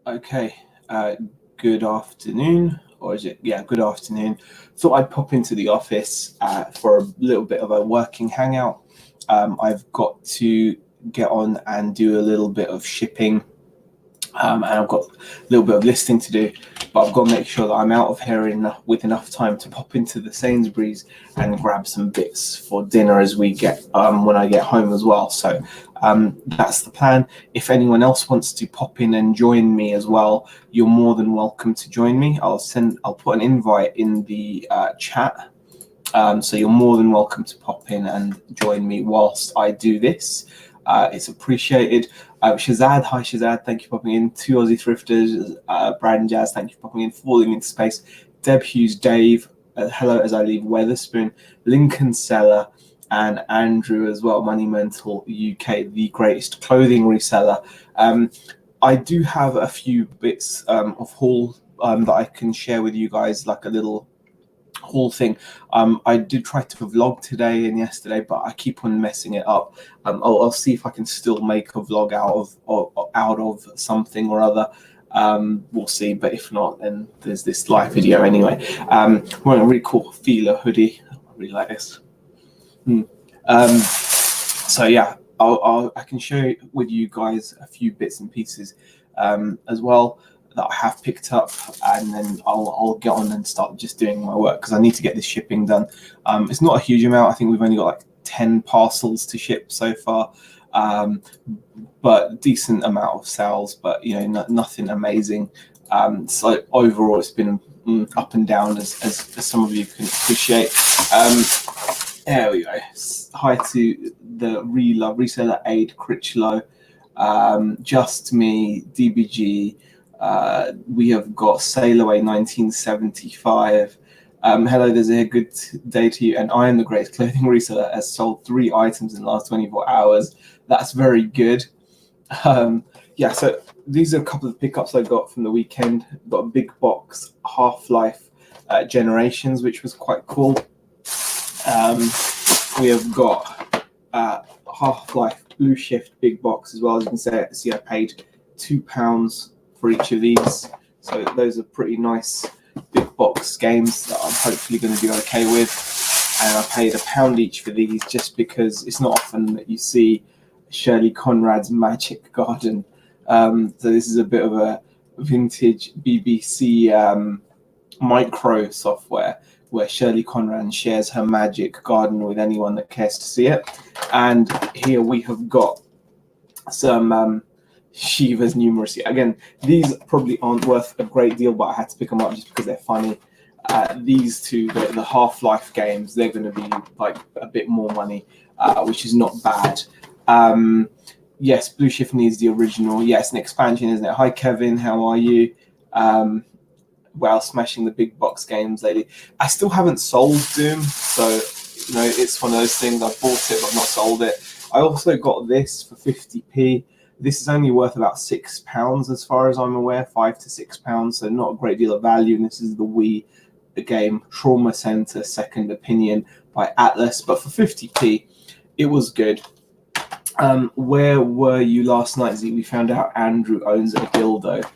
Okay, good afternoon, or is it? Yeah, good afternoon. Thought I'd pop into the office for a little bit of a working hangout. I've got to get on and do a little bit of shipping, and I've got a little bit of listing to do, but I've got to make sure that I'm out of here with enough time to pop into the Sainsbury's and grab some bits for dinner as we get when I get home as well. So that's the plan. If anyone else wants to pop in and join me as well, you're more than welcome to join me. I'll put an invite in the chat. So you're more than welcome to pop in and join me whilst I do this. It's appreciated. Shazad, hi Shazad, thank you for popping in. Two Aussie thrifters, Brad and Jazz, thank you for popping in. Falling into space. Deb Hughes, Dave, hello as I leave Weatherspoon, Lincoln Seller, and Andrew as well. Money Mental UK, the greatest clothing reseller. I do have a few bits of haul that I can share with you guys, like a little whole thing. I did try to vlog today and yesterday, but I keep on messing it up. I'll see if I can still make a vlog out of something or other. We'll see, but if not, then there's this live video anyway. Wearing a really cool Fila hoodie. I really like this. So yeah, I can share with you guys a few bits and pieces as well that I have picked up, and then I'll get on and start just doing my work because I need to get this shipping done. It's not a huge amount. I think we've only got like 10 parcels to ship so far, but decent amount of sales, but nothing amazing. So overall it's been up and down as some of you can appreciate. There we go. Hi to the reseller Aid Critchlow, Just Me, DBG. We have got Sail Away 1975. Hello, there's a good day to you, and I am the greatest clothing reseller. Has sold 3 items in the last 24 hours. That's very good. Yeah, so these are a couple of pickups I got from the weekend. Got a big box Half-Life Generations, which was quite cool. We have got Half-Life Blue Shift big box as well. As you can see I paid £2 for each of these, so those are pretty nice big box games that I'm hopefully going to do okay with. And I paid £1 each for these just because it's not often that you see Shirley Conrad's Magic Garden. So this is a bit of a vintage BBC micro software where Shirley Conrad shares her magic garden with anyone that cares to see it. And here we have got some Shiva's numeracy. Again, these probably aren't worth a great deal, but I had to pick them up just because they're funny. These two, the Half-Life games, they're going to be like a bit more money, which is not bad. Yes, Blue Shift needs the original. Yes, an expansion, isn't it? Hi, Kevin. How are you? Well, smashing the big box games lately. I still haven't sold Doom, so it's one of those things. I bought it but not sold it. I also got this for 50p. This is only worth about £6 as far as I'm aware, £5 to £6, so not a great deal of value. And this is the Wii game Trauma Center Second Opinion by Atlas, but for 50p, it was good. Where were you last night, Z? We found out Andrew owns a dildo.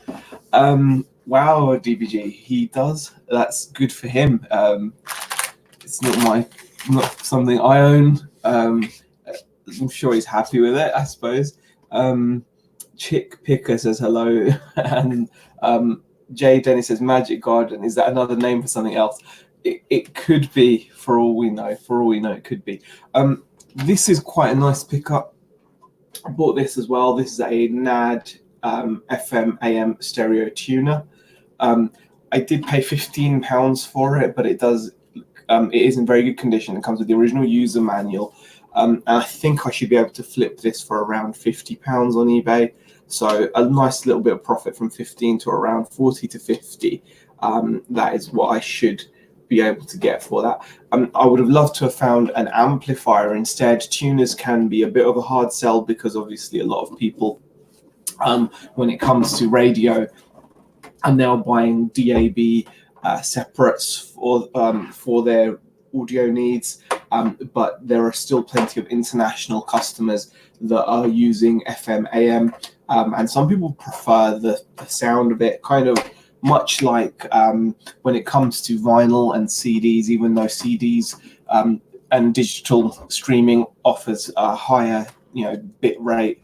Wow, DBG, he does. That's good for him. It's not something I own. I'm sure he's happy with it, I suppose. Chick Picker says hello, and Jay Dennis says Magic Garden. Is that another name for something else? It could be, for all we know. For all we know, it could be. This is quite a nice pickup. I bought this as well. This is a NAD FM AM stereo tuner. I did pay £15 for it, but it is in very good condition. It comes with the original user manual. And I think I should be able to flip this for around £50 on eBay. So a nice little bit of profit from 15 to around 40 to 50. That is what I should be able to get for that. I would have loved to have found an amplifier instead. Tuners can be a bit of a hard sell because obviously a lot of people, when it comes to radio, are now buying DAB separates for their audio needs. But there are still plenty of international customers that are using FM AM. and some people prefer the sound of it, kind of much like when it comes to vinyl and CDs, even though CDs and digital streaming offers a higher, bit rate.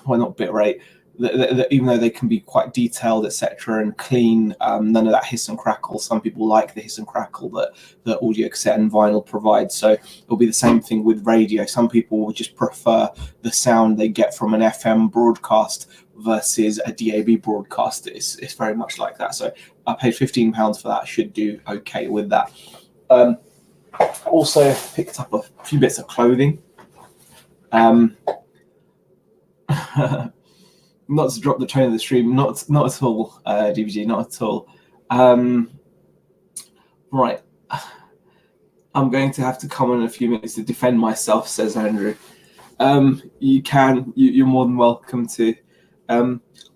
Well, not bit rate. Even though they can be quite detailed, etc., and clean, none of that hiss and crackle. Some people like the hiss and crackle that the audio cassette and vinyl provides. So it'll be the same thing with radio. Some people will just prefer the sound they get from an FM broadcast versus a DAB broadcast. It's very much like that. So I paid £15 for that. Should do okay with that. Also picked up a few bits of clothing. Not to drop the tone of the stream, not at all, DVG, not at all. Right, I'm going to have to come in a few minutes to defend myself, says Andrew. You're more than welcome to.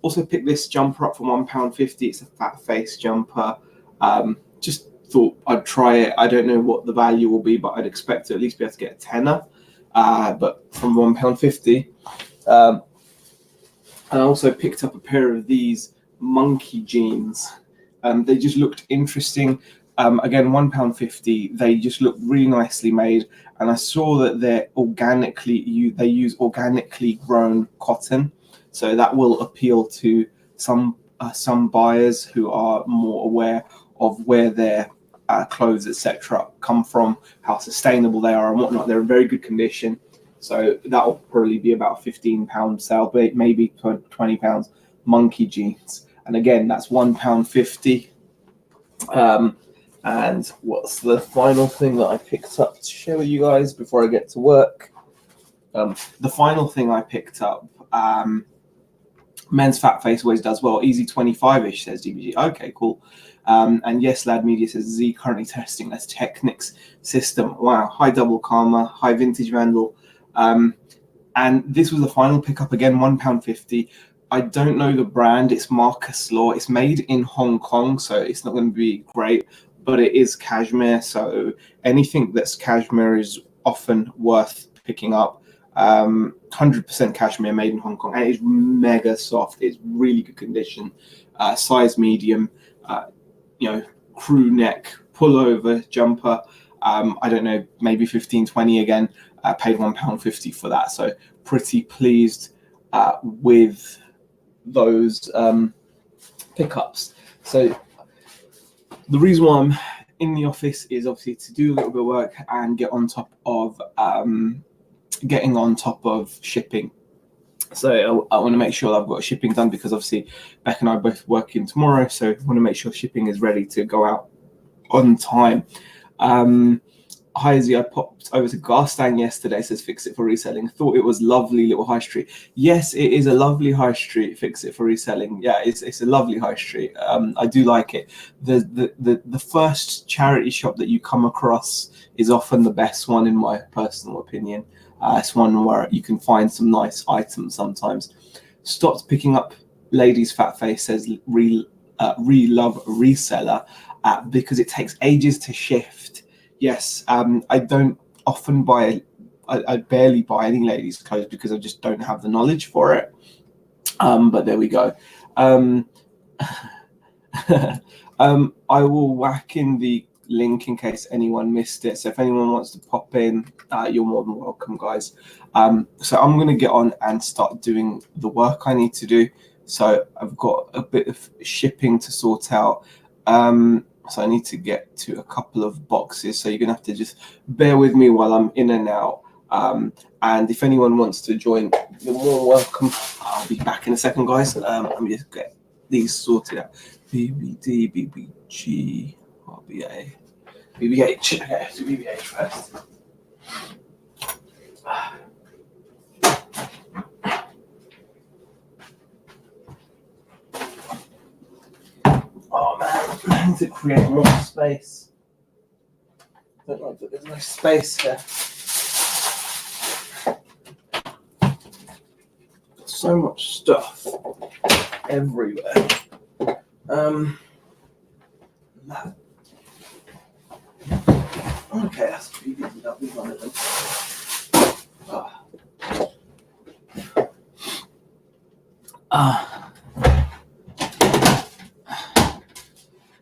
Also pick this jumper up for £1.50. It's a fat face jumper. Just thought I'd try it. I don't know what the value will be, but I'd expect to at least be able to get a tenner. But from £1.50. I also picked up a pair of these monkey jeans. They just looked interesting. Again, £1.50. They just look really nicely made, and I saw that they use organically grown cotton, so that will appeal to some buyers who are more aware of where their clothes, etc., come from, how sustainable they are, and whatnot. They're in very good condition. So that'll probably be about £15 sale, maybe £20. Monkey jeans, and again, that's £1.50. And what's the final thing that I picked up to share with you guys before I get to work? The final thing I picked up, men's fat face always does well. Easy 25-ish, says DBG. Okay, cool. And yes, Lad Media says Z currently testing this Technics system. Wow, high double karma, high vintage vandal. And this was the final pickup, again, £1.50. I don't know the brand. It's Marcus Law. It's made in Hong Kong, so it's not going to be great, but it is cashmere. So anything that's cashmere is often worth picking up. 100% cashmere, made in Hong Kong, and it's mega soft. It's really good condition. Size medium, crew neck, pullover jumper. I don't know, maybe 15-20 again. Paid £1.50 for that, so pretty pleased with those pickups. So the reason why I'm in the office is obviously to do a little bit of work and get on top of getting on top of shipping. So I want to make sure I've got shipping done, because obviously Beck and I are both working tomorrow, so I want to make sure shipping is ready to go out on time. Hi Izzy, I popped over to Garstang yesterday, says Fix It for Reselling. Thought it was lovely little high street. Yes, it is a lovely high street, Fix It for Reselling. Yeah, it's a lovely high street. I do like it. The first charity shop that you come across is often the best one, in my personal opinion. It's one where you can find some nice items sometimes. Stopped picking up ladies' fat face, says Love Reseller, because it takes ages to shift. Yes, I don't often buy, I barely buy any ladies' clothes because I just don't have the knowledge for it. But there we go. I will whack in the link in case anyone missed it. So if anyone wants to pop in, you're more than welcome, guys. So I'm going to get on and start doing the work I need to do. So I've got a bit of shipping to sort out. So I need to get to a couple of boxes. So you're going to have to just bear with me while I'm in and out. And if anyone wants to join, you're more welcome. I'll be back in a second, guys. Let me just get these sorted out. BBD, BBG, RBA, BBH. Okay, so BBH first. Oh man, I need to create more space. I don't like that there's no space here. So much stuff everywhere. Okay, that's pretty good. That'll be one of them.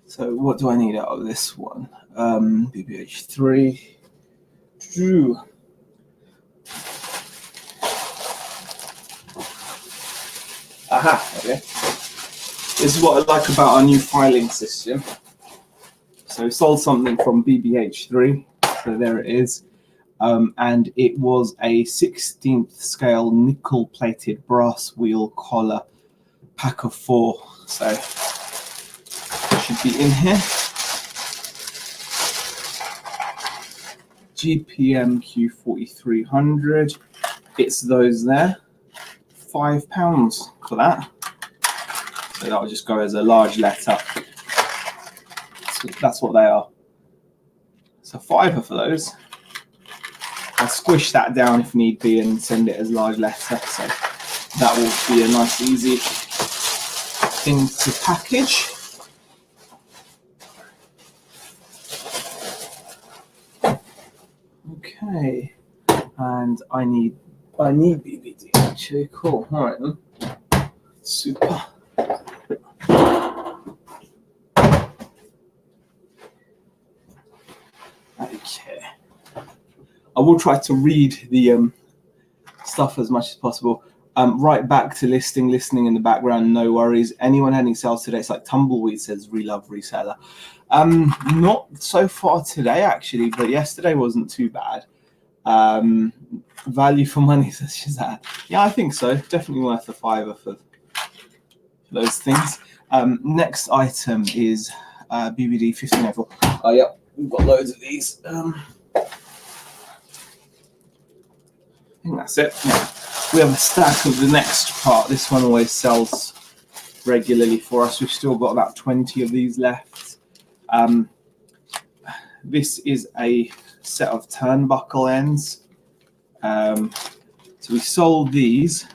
So what do I need out of this one? BBH3. Drew. Aha, okay. This is what I like about our new filing system. So we sold something from BBH3. So there it is. And it was a 16th scale nickel plated brass wheel collar pack of 4. So it should be in here. GPM Q4300. It's those there. £5 for that. So that'll just go as a large letter. So that's what they are. So £5 for those. I'll squish that down if need be and send it as large letter. So that will be a nice, easy thing to package. Okay, and I need BBD actually. Cool. All right then. Super. Okay. I will try to read the stuff as much as possible. Right back to listening in the background, no worries. Anyone had any sales today? It's like Tumbleweed says, relove reseller. Not so far today, actually, but yesterday wasn't too bad. Value for money, says Shazad. Yeah, I think so. Definitely worth a £5 for those things. Next item is BBD 1504. Oh, yeah, we've got loads of these. I think that's it. Yeah. We have a stack of the next part. This one always sells regularly for us. We've still got about 20 of these left. This is a set of turnbuckle ends. So we sold these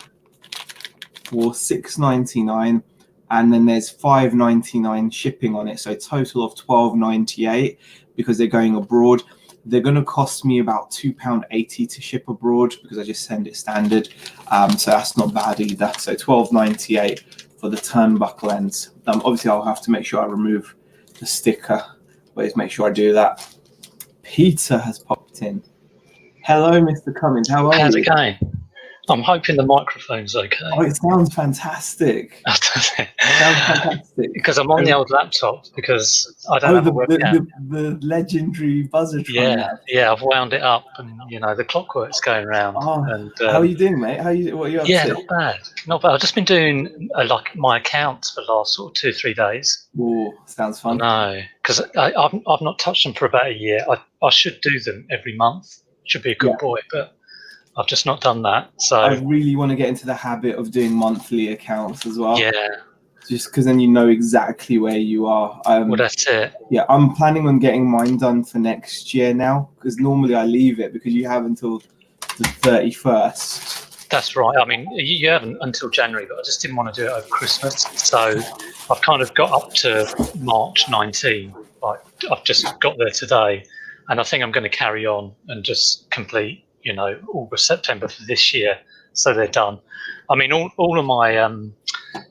for $6.99, and then there's $5.99 shipping on it. So a total of $12.98 because they're going abroad. They're going to cost me about £2.80 to ship abroad because I just send it standard. So that's not bad either. So $12.98 for the turnbuckle ends. Obviously, I'll have to make sure I remove the sticker. Please make sure I do that. Peter has popped in. Hello, Mr. Cummins. How are you? How's it going? I'm hoping the microphone's okay. Oh, it sounds fantastic. Sounds fantastic. Because I'm on the old laptop because I don't have a webcam. The legendary Buzzertron. Yeah, I've wound it up and, the clockwork's going around. Oh, and, how are you doing, mate? What are you up to? Yeah, not bad. I've just been doing my accounts for the last sort of 2-3 days. Oh, sounds fun. No, because I've not touched them for about a year. I should do them every month. Should be a good boy, but I've just not done that. So I really want to get into the habit of doing monthly accounts as well. Yeah. Just because then you know exactly where you are. Well, that's it. Yeah, I'm planning on getting mine done for next year now, because normally I leave it because you have until the 31st. That's right. I mean, you haven't until January, but I just didn't want to do it over Christmas. So I've kind of got up to March 19. Like, I've just got there today, and I think I'm going to carry on and just complete, August, September for this year. So they're done. I mean, all of my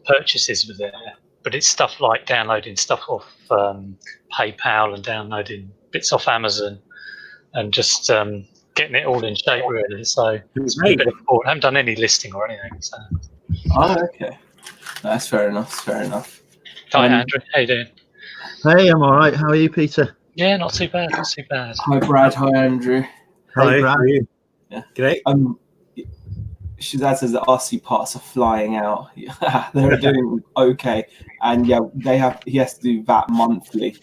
purchases were there, but it's stuff like downloading stuff off PayPal and downloading bits off Amazon and just getting it all in shape, really. So it's been a bit of support. I haven't done any listing or anything. So. Oh, okay. That's fair enough. Hi, Andrew. How you doing? Hey, I'm all right. How are you, Peter? Yeah, not too bad. Hi, Brad. Hi, Andrew. Hey, Brad. How are you? Yeah. Great. Shazad says the RC parts are flying out. They're doing okay, and he has to do VAT monthly.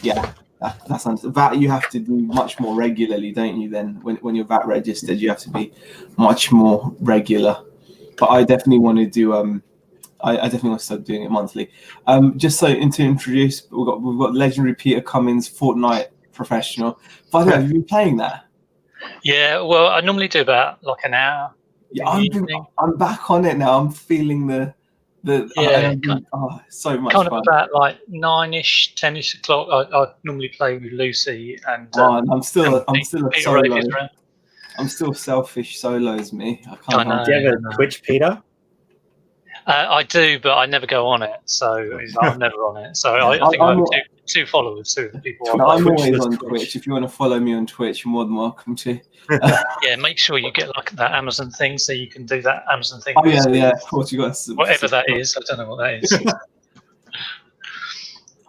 Yeah, that's VAT. You have to do much more regularly, don't you? Then when you're VAT registered, you have to be much more regular. But I definitely want to do. I definitely want to start doing it monthly. Just so to introduce, we've got legendary Peter Cummins, Fortnite professional. By the way, have you been playing that? Yeah, well, I normally do about like an hour. Yeah, I'm back on it now. I'm feeling the so much kind fun. Of about like 9ish, 10ish o'clock. I normally play with Lucy and I'm still a solo. Around. I'm still selfish solos, me. I Do you have a Twitch, Peter? I do, but I never go on it, so I'm never on it. So I think I have two followers, two people. I'm always on Twitch. If you want to follow me on Twitch, you're more than welcome to. Yeah, make sure you get like that Amazon thing, so you can do that Amazon thing. Oh yeah. Of course, you got whatever that is. I don't know what that is.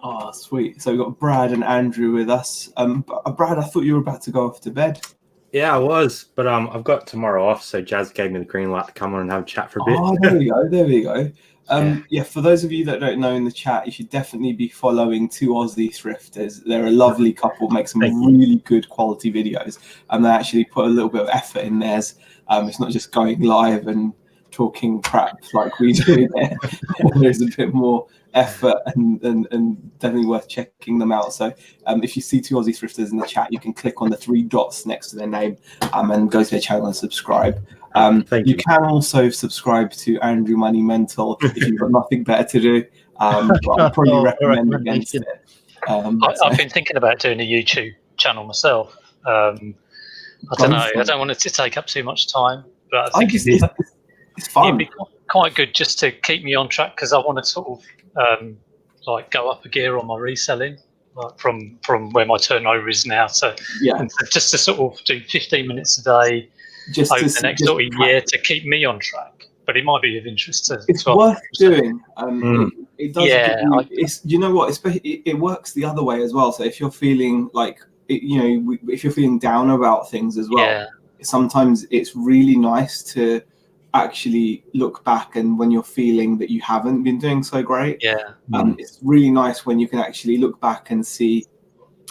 Oh, sweet. So we've got Brad and Andrew with us. Brad, I thought you were about to go off to bed. Yeah, I was, but I've got tomorrow off, so Jazz gave me the green light to come on and have a chat for a bit. Oh, there we go. Yeah, for those of you that don't know in the chat, you should definitely be following two Aussie thrifters. They're a lovely couple, make some really good quality videos, and they actually put a little bit of effort in theirs. It's not just going live and talking crap like we do there. There's a bit more effort and definitely worth checking them out. So if you see two Aussie thrifters in the chat, you can click on the 3 dots next to their name and go to their channel and subscribe. You can also subscribe to Andrew Money Mental if you've got nothing better to do. But I'd probably recommend against it. I've been thinking about doing a YouTube channel myself. I don't know. I don't want it to take up too much time, but I think it's fun. It'd be quite good just to keep me on track, because I want to sort of like go up a gear on my reselling, like from where my turnover is now. So just to sort of do 15 minutes a day over the next sort of year to keep me on track. But it might be of interest to. It's worth doing. It does. Yeah, you know what? It works the other way as well. So if you're feeling like if you're feeling down about things as well, sometimes it's really nice to actually look back, and when you're feeling that you haven't been doing so great, it's really nice when you can actually look back and see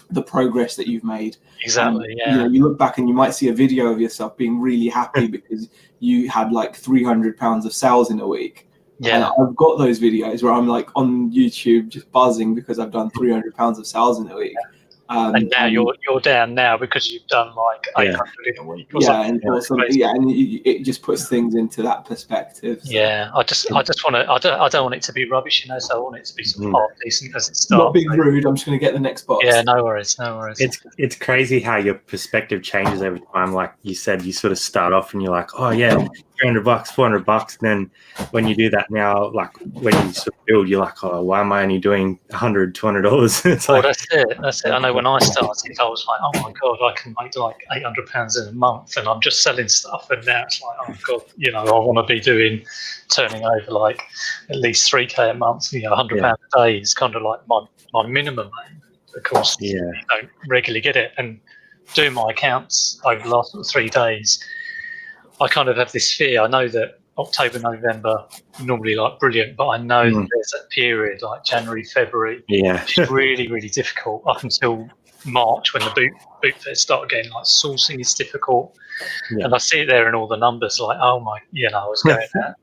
the progress that you've made. Exactly. You look back and you might see a video of yourself being really happy because you had like £300 of sales in a week. And I've got those videos where I'm like on YouTube just buzzing because I've done £300 of sales in a week. And now you're down now because you've done like 800 in a week. And it just puts things into that perspective. So. Yeah, I just want to. I don't want it to be rubbish, so I want it to be sort of half decent as it starts. Not being rude. I'm just going to get the next box. Yeah, no worries. It's crazy how your perspective changes over time. Like you said, you sort of start off and you're like, oh yeah, $300, $400, and then when you do that now, like when you sort of build, you're like, oh, why am I only doing $100, $200? It's like, that's it. I know when I started, I was like, oh my god, I can make like £800 in a month, and I'm just selling stuff. And now it's like, oh god, I want to be turning over like at least $3K a month. £100 a day is kind of like my minimum aim. Of course, you don't regularly get it. And doing my accounts over the last 3 days, I kind of have this fear. I know that October, November normally like brilliant, but I know that there's a period like January, February, which is really, really difficult up until March when the boot fairs start again. Like sourcing is difficult, and I see it there in all the numbers. Like, oh my, I was going out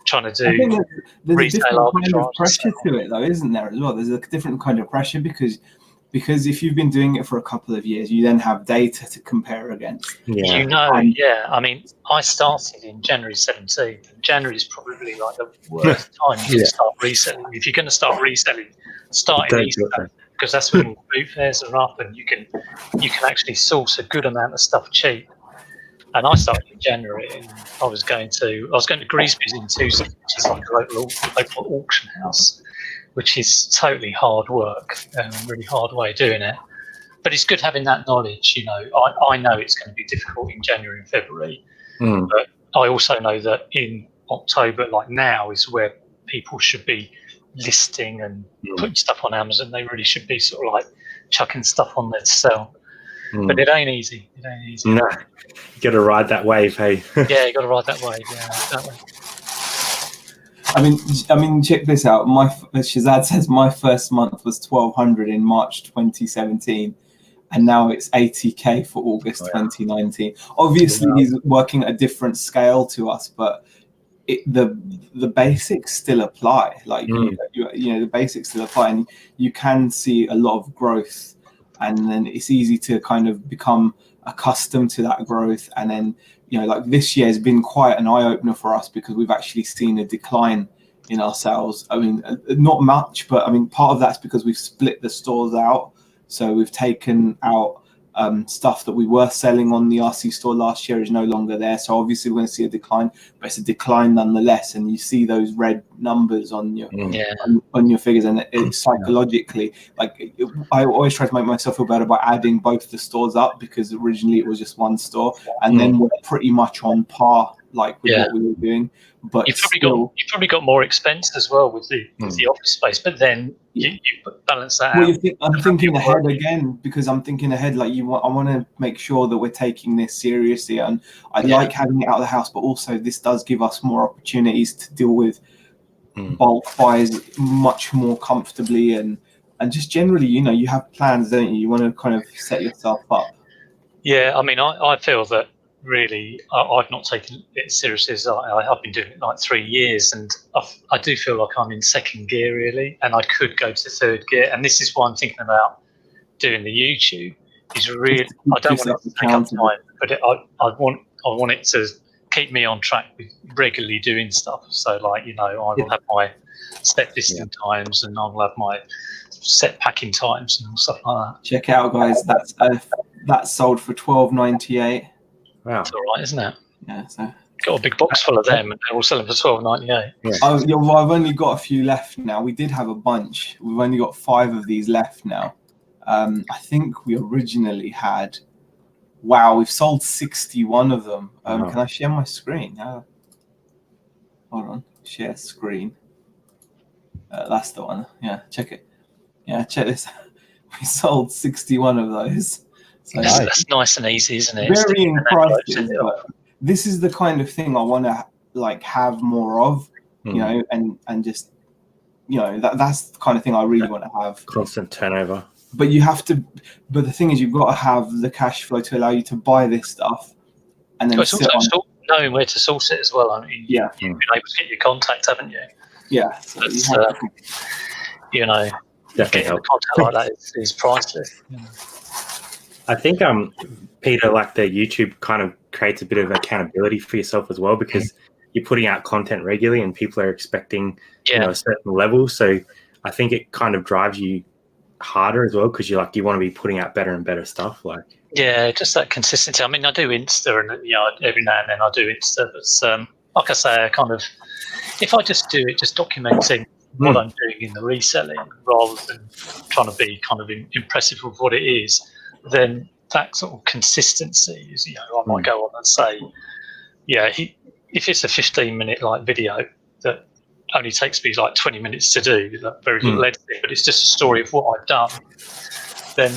trying to do there's a different kind of pressure to it, though, isn't there? As well, there's a different kind of pressure because if you've been doing it for a couple of years, you then have data to compare against. I mean, I started in January 17. January is probably like the worst time to start reselling. If you're going to start reselling, start in Easter, because that's when all the boot fairs are up and you can actually source a good amount of stuff cheap. And I started in January, and I was going to Greasby's in Tucson, which is like a local auction house, which is totally hard work and a really hard way of doing it. But it's good having that knowledge. I know it's going to be difficult in January and February, but I also know that in October, like now, is where people should be listing and putting stuff on Amazon. They really should be sort of like chucking stuff on there to sell. But it ain't easy. No, you got to ride that wave, hey? Yeah, you got to ride that wave. Yeah, exactly. I mean, check this out. Shazad says my first month was 1,200 in March 2017, and now it's 80K for August 2019. Obviously, he's working at a different scale to us, but the basics still apply. Like the basics still apply, and you can see a lot of growth. And then it's easy to kind of become accustomed to that growth. And then, like this year has been quite an eye-opener for us because we've actually seen a decline in our sales. I mean, not much, but I mean, part of that's because we've split the stores out. So we've taken out stuff that we were selling on the RC store last year is no longer there. So obviously we're going to see a decline, but it's a decline nonetheless. And you see those red numbers on your on your figures, and it's psychologically, like, I always try to make myself feel better by adding both the stores up, because originally it was just one store, and then we're pretty much on par, like, with what we were doing. But you've probably got more expense as well with the office space, but then you balance that out. I'm thinking ahead again, because I'm thinking ahead. Like, I want to make sure that we're taking this seriously, and I like having it out of the house, but also this does give us more opportunities to deal with bulk buys much more comfortably, and just generally, you have plans, don't you? You want to kind of set yourself up. Yeah, I mean, I feel that really I've not taken it seriously as I've been doing it like 3 years, and I do feel like I'm in second gear really, and I could go to third gear. And this is why I'm thinking about doing the YouTube. Is really, I don't want it to take up time, but I want it to keep me on track with regularly doing stuff. So, like, I will have my set listing times, and I'll have my set packing times and stuff like that. Check it out, guys. That's sold for $12.98. Wow, it's all right, isn't it? Yeah, so got a big box full of them, and they're all selling for $12.98. Yeah. Well, I've only got a few left now. We did have a bunch. We've only got 5 of these left now. I think we originally had. Wow, we've sold 61 of them. Can I share my screen? Hold on, share screen. That's the one. Yeah, check it. Yeah, check this. We sold 61 of those. So that's nice and easy, isn't it? Varying prices, but this is the kind of thing I want to have more of, and just, that's the kind of thing I really want to have. Constant turnover. But but the thing is, you've got to have the cash flow to allow you to buy this stuff, and then it's also knowing where to source it as well. I mean, you've been able to get your contact, haven't you? Yeah. So getting a contact like that is priceless. I think, Peter, like, the YouTube kind of creates a bit of accountability for yourself as well, because you're putting out content regularly and people are expecting a certain level. So I think it kind of drives you harder as well, because you want to be putting out better and better stuff. Just that consistency. I mean, I do Insta, and every now and then I do Insta, but like I say, I kind of, if I just do it, just documenting what I'm doing in the reselling rather than trying to be kind of impressive with what it is, then that sort of consistency is, I might go on and say, if it's a 15-minute video that only takes me 20 minutes to do, very little editing, but it's just a story of what I've done, then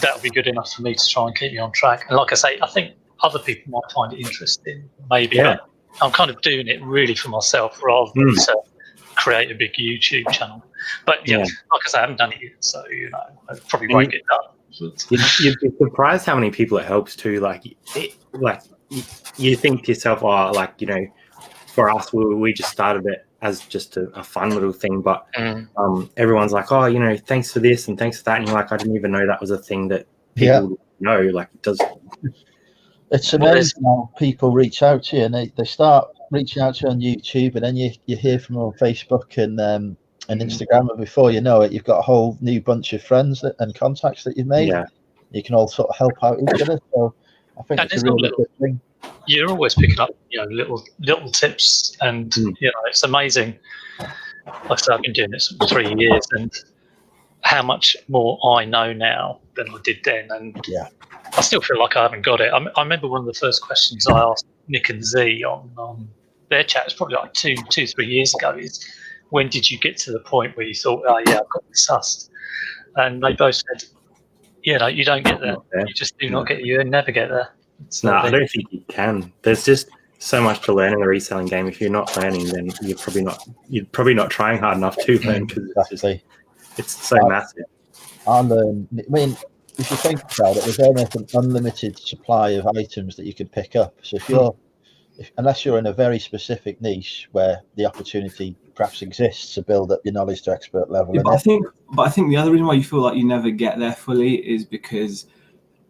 that'll be good enough for me to try and keep me on track. And like I say, I think other people might find it interesting, maybe. Yeah. I'm kind of doing it really for myself rather than to create a big YouTube channel. But like I say, I haven't done it yet, so I probably won't get done. You'd be surprised how many people it helps too. You think to yourself, for us, we just started it as just a fun little thing, but everyone's like, thanks for this and thanks for that, and you're like, I didn't even know that was a thing that people know. It does. It's amazing how people reach out to you, and they start reaching out to you on YouTube, and then you hear from them on Facebook and Instagram, and before you know it, you've got a whole new bunch of friends and contacts that you've made. Yeah. You can all sort of help out each other. So I think it's a really good thing. You're always picking up, little tips, and it's amazing. Like I said, I've been doing this for 3 years, and how much more I know now than I did then. And I still feel like I haven't got it. I remember one of the first questions I asked Nick and Z on their chat, it's probably 2-3 years ago, is when did you get to the point where you thought, I've got this sussed? And they both said, you don't get there. You just do not get. You never get there. I don't think you can. There's just so much to learn in the reselling game. If you're not learning, then you're probably not trying hard enough to learn, because it's so massive. I mean, if you think about it, there's almost an unlimited supply of items that you can pick up. So unless you're in a very specific niche where the opportunity perhaps exists to build up your knowledge to expert level. But I think the other reason why you feel like you never get there fully is because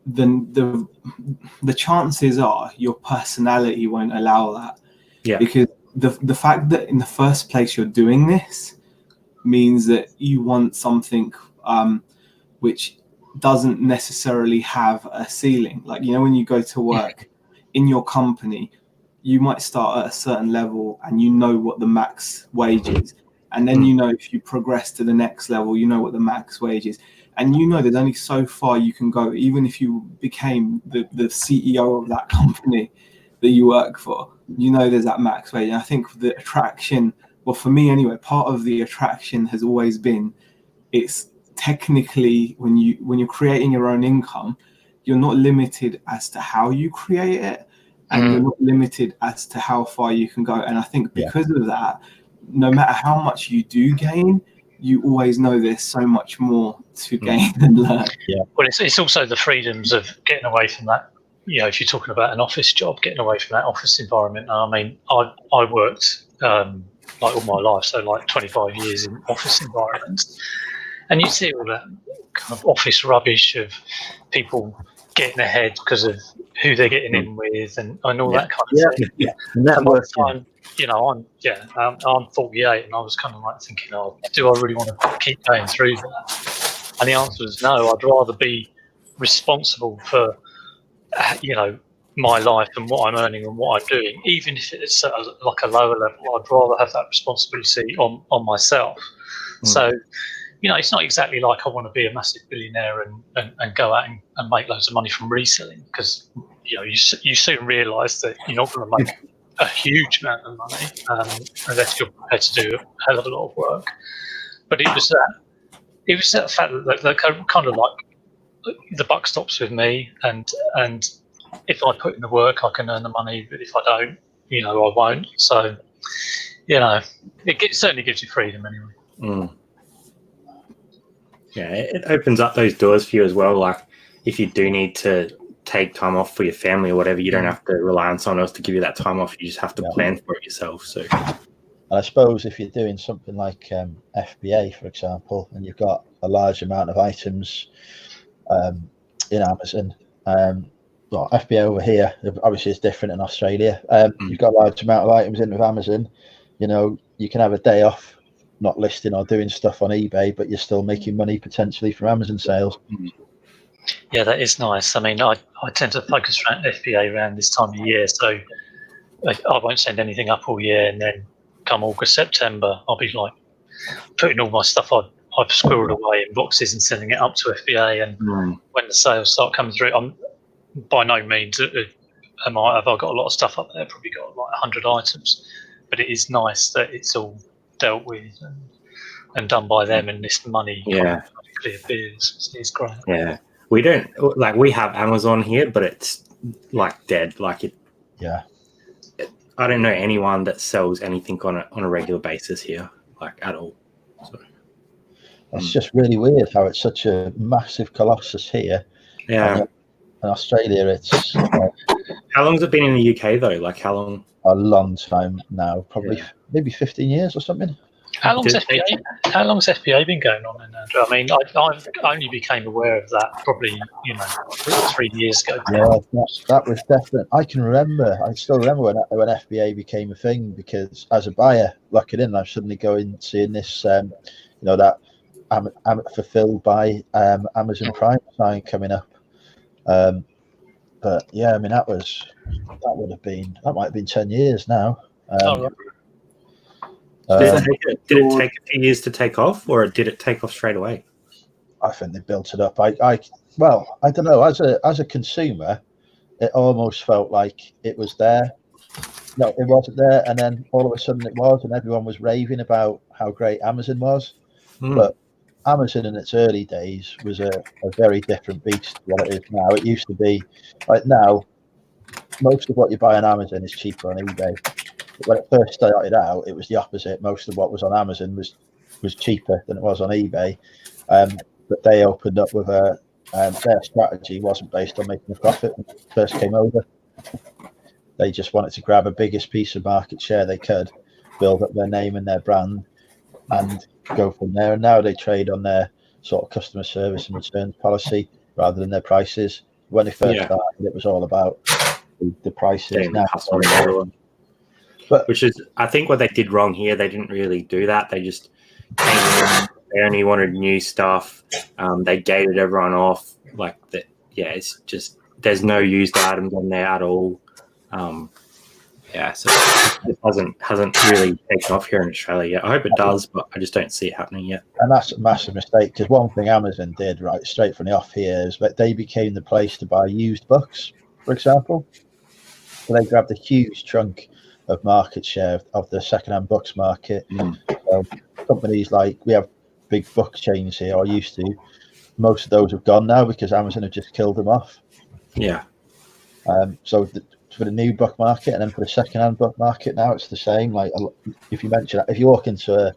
the chances are your personality won't allow that. Yeah. Because the fact that in the first place you're doing this means that you want something which doesn't necessarily have a ceiling. Like, you know, when you go to work in your company, you might start at a certain level and you know what the max wage is. And then, you know, if you progress to the next level, you know what the max wage is. And you know there's only so far you can go, even if you became the CEO of that company that you work for, you know there's that max wage. And I think the attraction, well, for me anyway, part of the attraction has always been, it's technically when you're creating your own income, you're not limited as to how you create it, and you're not limited as to how far you can go. And I think because of that, no matter how much you do gain, you always know there's so much more to gain and learn. Well, it's also the freedoms of getting away from that. You know, if you're talking about an office job, getting away from that office environment. I mean, I worked like all my life, so like 25 years in office environments, and you see all that kind of office rubbish of people getting ahead because of who they're getting in with and all that kind of thing. And by the time, you know, I'm 48, and I was kind of like thinking, oh, do I really want to keep going through that? And the answer was no. I'd rather be responsible for, you know, my life and what I'm earning and what I'm doing, even if it's at like a lower level. I'd rather have that responsibility on myself. So, you know, it's not exactly like I want to be a massive billionaire and go out and make loads of money from reselling, because, you know, you soon realise that you're not going to make a huge amount of money unless you're prepared to do a hell of a lot of work. But it was that fact that kind of like the buck stops with me, and if I put in the work, I can earn the money, but if I don't, you know, I won't. So, you know, it certainly gives you freedom anyway. Yeah, it opens up those doors for you as well. Like, if you do need to take time off for your family or whatever, you don't have to rely on someone else to give you that time off. You just have to plan for it yourself. So, I suppose if you're doing something like FBA, for example, and you've got a large amount of items in Amazon, well, FBA over here, obviously it's different in Australia. You've got a large amount of items in with Amazon. You know, you can have a day off, not listing or doing stuff on eBay, but you're still making money potentially from Amazon sales. Yeah, that is nice. I mean, I tend to focus around FBA around this time of year, so I won't send anything up all year, and then come August, September, I'll be like putting all my stuff I've squirreled away in boxes and sending it up to FBA. And when the sales start coming through, I'm by no means have I got a lot of stuff up there. Probably got like 100 items, but it is nice that it's all dealt with and done by them, and this money clear bills. It's great. Yeah, we don't like, we have Amazon here, but it's like dead. Like it. Yeah. I don't know anyone that sells anything on a regular basis here, like at all. So it's just really weird how it's such a massive colossus here. Yeah. And in Australia, it's how long has it been in the UK though? Like how long? A long time now, probably maybe 15 years or something. How long's FBA been going on in Andrew? I mean, I only became aware of that probably, you know, 3 years ago. Yeah, that was definite. I still remember when FBA became a thing, because as a buyer looking in, I'm suddenly seeing this, you know, that fulfilled by Amazon Prime sign coming up. But yeah, I mean, that might have been 10 years now. Did it take a few years to take off, or did it take off straight away? I think they built it up. I don't know. As a consumer, it almost felt like it was there. No, it wasn't there, and then all of a sudden it was, and everyone was raving about how great Amazon was. But Amazon in its early days was a very different beast to what it is now. It used to be like, now most of what you buy on Amazon is cheaper on eBay. But when it first started out, it was the opposite. Most of what was on Amazon was cheaper than it was on eBay. But they opened up with their strategy wasn't based on making a profit when it first came over. They just wanted to grab a biggest piece of market share they could, build up their name and their brand, and go from there. And now they trade on their sort of customer service and returns policy rather than their prices. When they first started, it was all about the prices. Now, which is, I think, what they did wrong here. They didn't really do that. They just came in They only wanted new stuff. They gated everyone off. Like that. Yeah, it's just there's no used items on there at all. So it hasn't really taken off here in Australia yet. I hope it does, but I just don't see it happening yet. And that's a massive mistake, because one thing Amazon did right straight from the off here is that they became the place to buy used books, for example. So they grabbed a huge chunk of market share of the second-hand books market. So companies like, we have big book chains here, or used to. Most of those have gone now because Amazon have just killed them off. Yeah. So for the new book market, and then for the second-hand book market now, it's the same. Like, if you walk into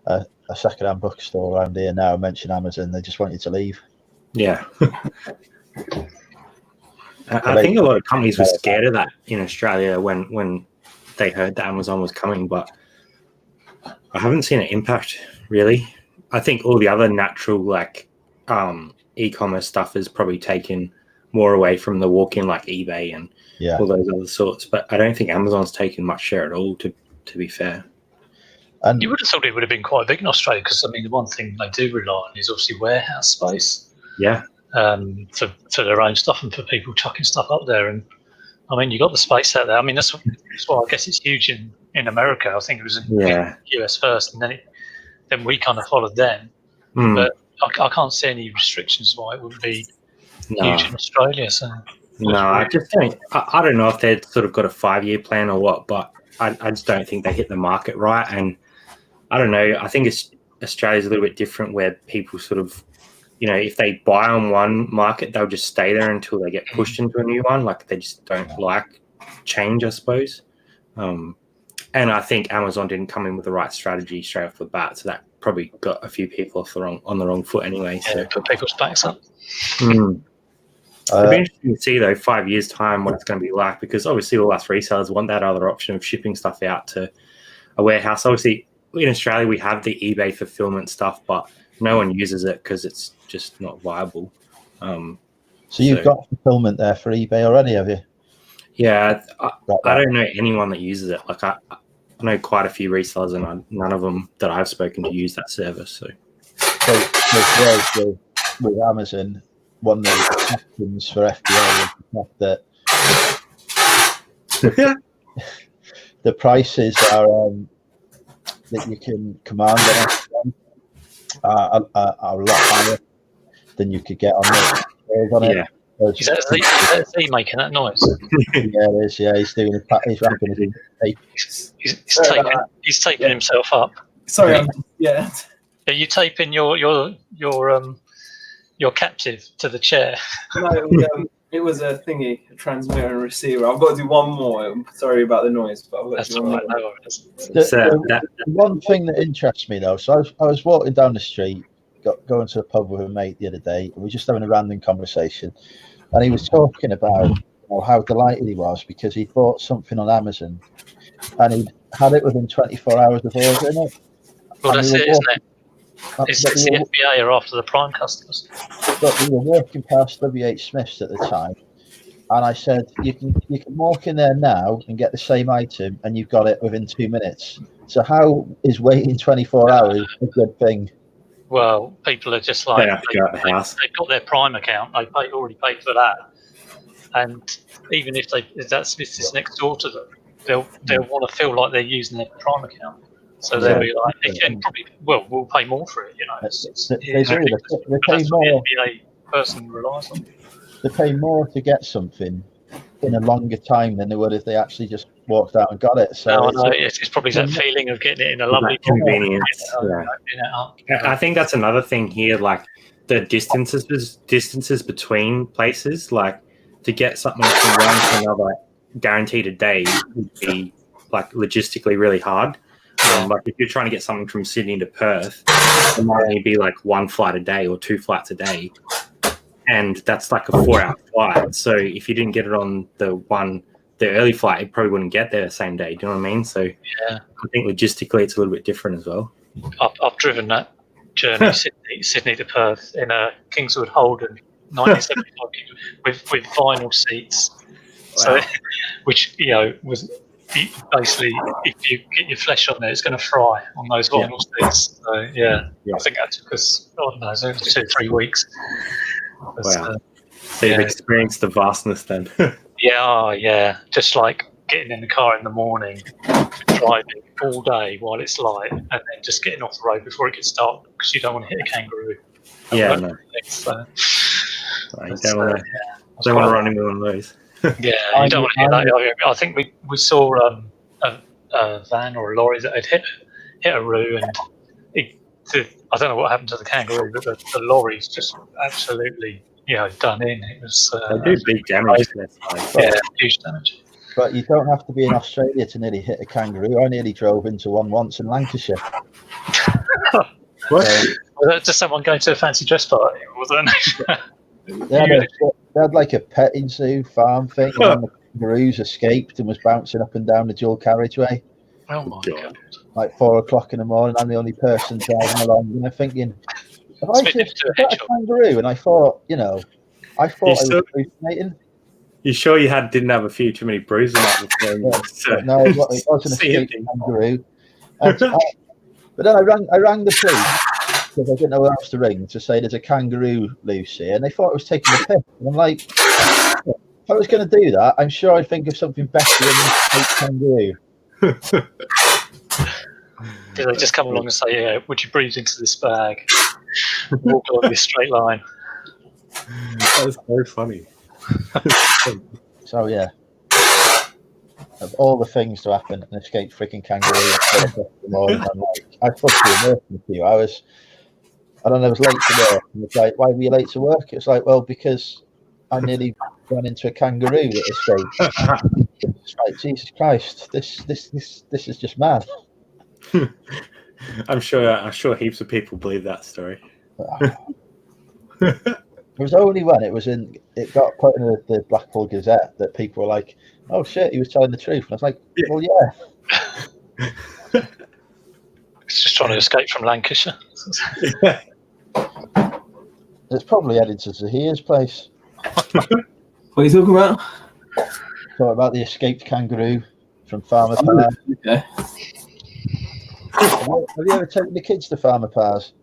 a second-hand bookstore around here now and mention Amazon, they just want you to leave. Yeah. I think a lot of companies were scared of that in Australia when they heard that Amazon was coming, but I haven't seen an impact really. I think all the other natural e-commerce stuff has probably taken more away from the walk-in, like eBay and all those other sorts. But I don't think Amazon's taken much share at all, to be fair. And you would have thought it would have been quite big in Australia, because I mean the one thing they do rely on is obviously warehouse space. Yeah. For their own stuff and for people chucking stuff up there. And I mean, you got the space out there. I mean, that's why I guess it's huge in America. I think it was in US first, and then we kind of followed them. But I can't see any restrictions why it would be huge in Australia. So I just don't. I don't know if they've sort of got a 5-year plan or what, but I just don't think they hit the market right. And I don't know. I think Australia's a little bit different, where people sort of, if they buy on one market, they'll just stay there until they get pushed into a new one. Like, they just don't like change, I suppose. And I think Amazon didn't come in with the right strategy straight off the bat, so that probably got a few people on the wrong foot anyway. So put people's backs up. It'll be interesting to see, though, 5 years' time what it's going to be like, because obviously all us resellers want that other option of shipping stuff out to a warehouse. Obviously, in Australia, we have the eBay fulfillment stuff, but no one uses it because it's just not viable. So you've got fulfillment there for eBay already, have you? Yeah, I don't know anyone that uses it. Like, I know quite a few resellers, and none of them that I've spoken to use that service. So with Amazon, one of the options for FBA is the fact that the prices are that you can command on are a lot higher than you could get on it. Yeah. Is that Z making that noise? Yeah, it is. Yeah, he's doing he's wrapping his tape. He's taping himself up. Sorry, Are you taping your captive to the chair? No, it was a thingy, a transmitter and receiver. I've got to do one more. I'm sorry about the noise, but I've got to do one more. The one thing that interests me, though, so I was walking down the street, going to a pub with a mate the other day, and we were just having a random conversation, and he was talking about how delighted he was because he bought something on Amazon, and he had it within 24 hours of ordering it. Well, that's it, isn't it? It's the FBA are after the prime customers. But we were walking past WH Smith's at the time, and I said, you can walk in there now and get the same item, and you've got it within 2 minutes. So how is waiting 24 hours a good thing? Well, people are just like, they've got their Prime account, they already paid for that, and even if that Smith's is next door to them, they'll want to feel like they're using their Prime account. So they'll be like, and probably, we'll pay more for it, They pay more. The person relies on. They pay more to get something in a longer time than they would if they actually just walked out and got it. So it's probably that feeling of getting it in a lovely convenience. I think that's another thing here, like the distances between places, like to get something from one to another guaranteed a day would be like logistically really hard. Like if you're trying to get something from Sydney to Perth, it might only be like one flight a day or 2 flights a day, and that's like a 4-hour flight. So if you didn't get it on the early flight, it probably wouldn't get there the same day. Do you know what I mean? So I think logistically it's a little bit different as well. I've driven that journey Sydney to Perth in a Kingswood Holden 1975 with vinyl seats. Wow. So which was basically, if you get your flesh on there, it's going to fry on those vinyl sticks. So Yeah. I think that took us, I don't know, it was 2 or 3 weeks. Wow. So you've experienced the vastness then. Yeah, just like getting in the car in the morning, driving all day while it's light, and then just getting off the road before it gets dark because you don't want to hit a kangaroo. Yeah, no. So, You don't want to run into one of those. Yeah, you don't want to hit that. I think we saw a van or a lorry that had hit a roo, and I don't know what happened to the kangaroo, but the lorry's just absolutely done in. It was they do big damage. Huge damage. But you don't have to be in Australia to nearly hit a kangaroo. I nearly drove into one once in Lancashire. Was that just someone going to a fancy dress party? Wasn't it? They had like a petting zoo farm thing, and then the kangaroos escaped and was bouncing up and down the dual carriageway. Oh my God. Like 4 o'clock in the morning, I'm the only person driving along, and I'm thinking, have I just got a kangaroo? And I thought, I was hallucinating. You sure you didn't have a few too many bruises? No, it wasn't a escaped kangaroo. But then I rang the police because I didn't know who else to ring to say there's a kangaroo loose here, and they thought I was taking the piss. And I'm like, if I was going to do that, I'm sure I'd think of something better than this kangaroo. Did they just come along and say, would you breathe into this bag? Walk along this straight line. That was so funny. So yeah, of all the things to happen, an escaped freaking kangaroo. I fucking immersed in a few hours. And then I was late to work. And it's like, why were you late to work? It's like, well, because I nearly ran into a kangaroo that escaped. It's like, Jesus Christ, this is just mad. I'm sure heaps of people believe that story. It was only when it got put in the Blackpool Gazette that people were like, oh shit, he was telling the truth. And I was like, well, yeah. It's just trying to escape from Lancashire. It's probably headed to Zahir's place. What are you talking about? Talking about the escaped kangaroo from Farmer Parr. Okay. Have you ever taken the kids to Farmer Parr's?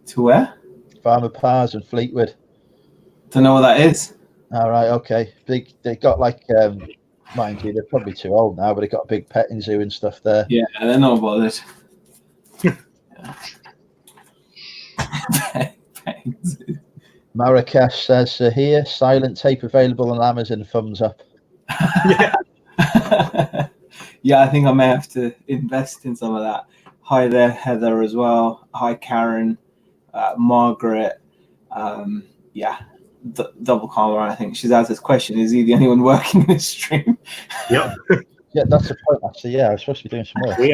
To where? Farmer Parr's in Fleetwood. Don't know what that is. All right, okay. They got like, mind you, they're probably too old now, but they got a big petting zoo and stuff there. Yeah, they're not bothered. Marrakesh says here, silent tape available on Amazon. Thumbs up. Yeah. Yeah, I think I may have to invest in some of that. Hi there, Heather, as well. Hi, Karen, Margaret. Double Karma. I think she's asked this question: is he the only one working in this stream? Yep. Yeah, that's the point. Actually, yeah, I was supposed to be doing some work. We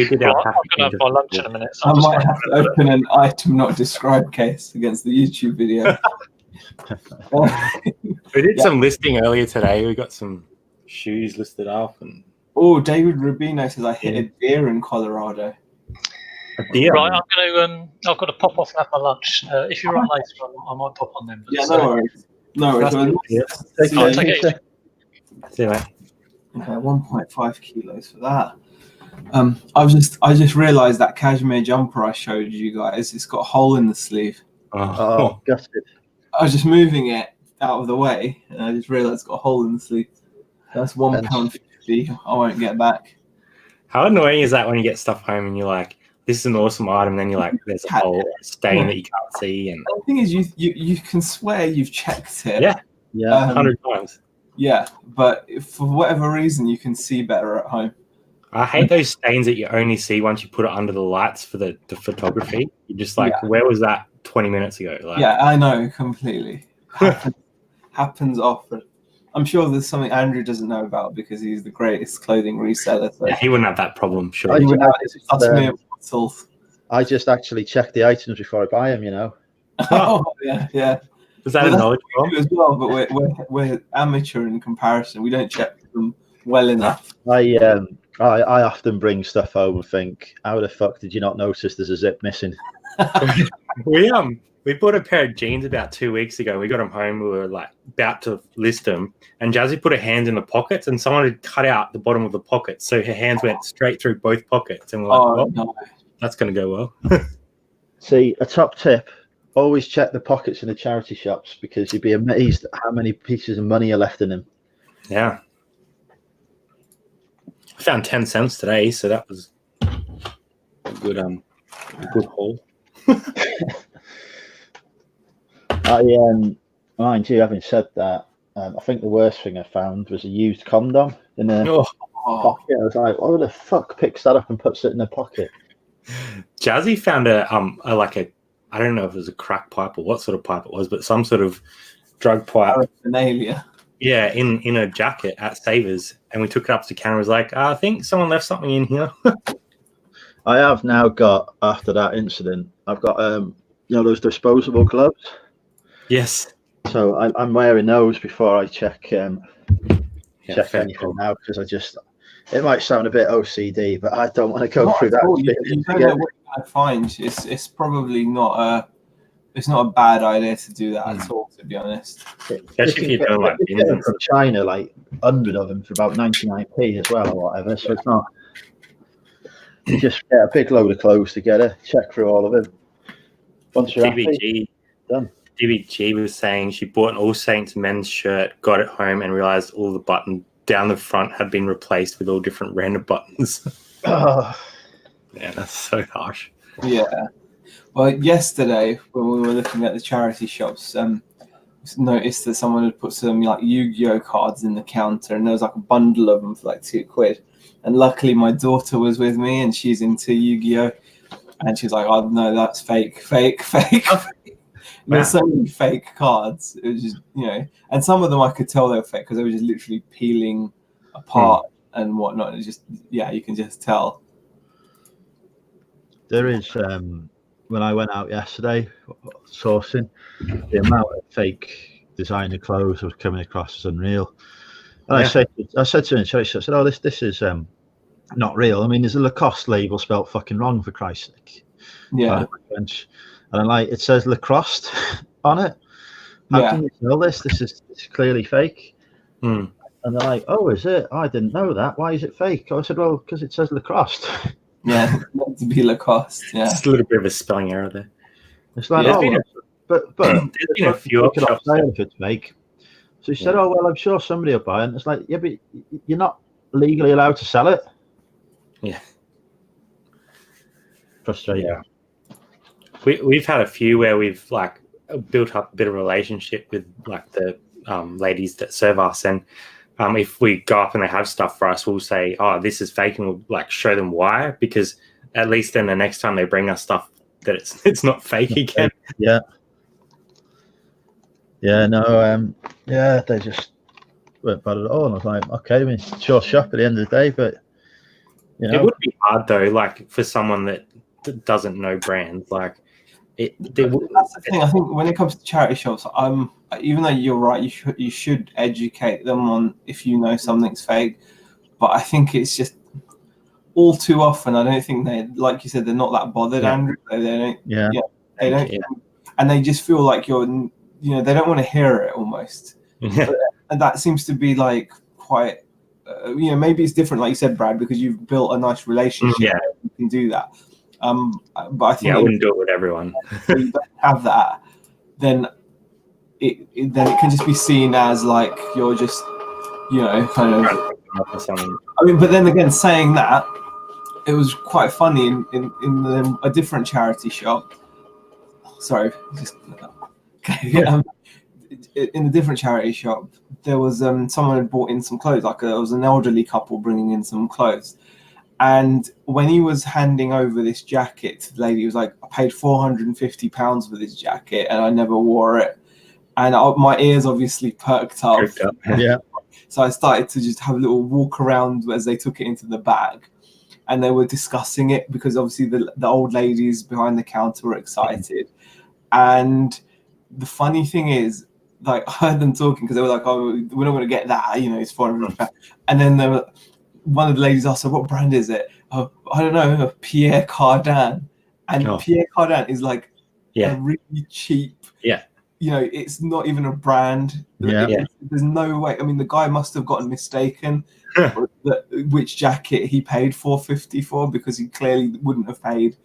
did our. I'm gonna have my lunch in a minute. So I might have to open an item not described case against the YouTube video. We did some listing earlier today. We got some shoes listed up, and David Rubino says I hit a deer in Colorado. a deer. Right, I've got to pop off and have my lunch. If you're on later, I might pop on then. Yeah, no worries. No worries. I'll take it. See you, mate. Okay, 1.5 kilos for that. I just realised that cashmere jumper I showed you guys, it's got a hole in the sleeve. Oh, gutted. I was just moving it out of the way, and I just realised it's got a hole in the sleeve. That's £1.50. I won't get back. How annoying is that when you get stuff home and you're like, this is an awesome item, and then you're like, there's a whole stain that you can't see. And the thing is, you can swear you've checked it. Yeah, 100 Um, times. Yeah, but for whatever reason, you can see better at home. I hate those stains that you only see once you put it under the lights for the photography. You're just like, where was that 20 minutes ago? Like, Yeah, I know completely. Happens often. I'm sure there's something Andrew doesn't know about because he's the greatest clothing reseller. So yeah, he wouldn't have that problem, sure. I just actually check the items before I buy them, you know. Oh, yeah. Was that a knowledge bomb? As well, but we're amateur in comparison. We don't check them well enough. I often bring stuff home and think, how the fuck did you not notice there's a zip missing? We bought a pair of jeans about 2 weeks ago. We got them home. We were like about to list them, and Jazzy put her hands in the pockets, and someone had cut out the bottom of the pocket, so her hands went straight through both pockets. And we're like, "Oh, no. that's going to go well." See, a top tip: always check the pockets in the charity shops, because you'd be amazed at how many pieces of money are left in them. Yeah, I found 10 cents today, so that was a good haul. Mind you, having said that, I think the worst thing I found was a used condom in a pocket. I was like, "Who the fuck picks that up and puts it in a pocket?" Jazzy found a I don't know if it was a crack pipe or what sort of pipe it was, but some sort of drug pipe. Paraphernalia. Yeah, in a jacket at Savers, and we took it up to the counter. Was like, I think someone left something in here. I have now got, after that incident, I've got those disposable gloves. Yes. So I'm wearing those before I check anything cool. now, because it might sound a bit OCD, but I don't want to go through that. You don't know what you're going to find. It's probably not a bad idea to do that at all, to be honest. Especially if you don't like get them from China, like 100 of them for about 99p as well, or whatever. So it's not. You just get a big load of clothes together, check through all of them. Once you're happy, done. DBG was saying she bought an All Saints men's shirt, got it home, and realized all the buttons down the front had been replaced with all different random buttons. Oh. Yeah, that's so harsh. Yeah. Well, yesterday when we were looking at the charity shops, noticed that someone had put some like Yu-Gi-Oh cards in the counter, and there was like a bundle of them for like £2. And luckily, my daughter was with me, and she's into Yu-Gi-Oh, and she's like, "Oh no, that's fake." There's so many fake cards. It was just, and some of them I could tell they were fake because they were just literally peeling apart and whatnot. It's just, you can just tell. There is, when I went out yesterday sourcing, the amount of fake designer clothes I was coming across is unreal. And I said to him, I said, "Oh, this is not real. I mean, there's a Lacoste label spelt fucking wrong, for Christ's sake." Yeah. And I'm like, "It says Lacrosse on it. How can you sell this? This is clearly fake." And they're like, "Oh, is it? Oh, I didn't know that. Why is it fake?" I said, "Well, because it says Lacrosse." Yeah, meant to be Lacoste. Yeah, just a little bit of a spelling error there. It's like, but there's been a few shops if it's fake. So he said, "Oh well, I'm sure somebody will buy it." And it's like, yeah, but you're not legally allowed to sell it. Yeah. Frustrating. Yeah. We've had a few where we've like built up a bit of a relationship with like the ladies that serve us, and if we go up and they have stuff for us, we'll say, "Oh, this is fake," and we'll like show them why, because at least then the next time they bring us stuff that it's not fake again. Yeah. Yeah. No. Yeah. They just weren't bad at all, and I was like, "Okay, I mean, sure shop at the end of the day, but it would be hard though, like for someone that doesn't know brands, like." That's the thing. I think when it comes to charity shops, even though you're right, you should educate them on if you know something's fake. But I think it's just all too often. I don't think they, like you said, they're not that bothered, Andrew. They don't. Yeah. They don't, and they just feel like they don't want to hear it almost. And that seems to be like quite. Maybe it's different, like you said, Brad, because you've built a nice relationship. Yeah, you can do that. But I think I wouldn't do it with everyone. If you don't have that, then it can just be seen as like you're just, kind of. I mean, but then again, saying that, it was quite funny in a different charity shop. Sorry, in a different charity shop, there was someone had brought in some clothes. Like there was an elderly couple bringing in some clothes. And when he was handing over this jacket to the lady, he was like, "I paid £450 for this jacket and I never wore it." And my ears obviously perked up. Yeah. So I started to just have a little walk around as they took it into the bag. And they were discussing it because obviously the old ladies behind the counter were excited. And the funny thing is, like, I heard them talking because they were like, "Oh, we're not going to get that, it's £450." And then one of the ladies asked her, "What brand is it?" "Oh, I don't know, Pierre Cardin." and Pierre Cardin is like a really cheap. Yeah. You know, it's not even a brand. Yeah. There's no way. I mean, the guy must have gotten mistaken which jacket he paid $450 for, because he clearly wouldn't have paid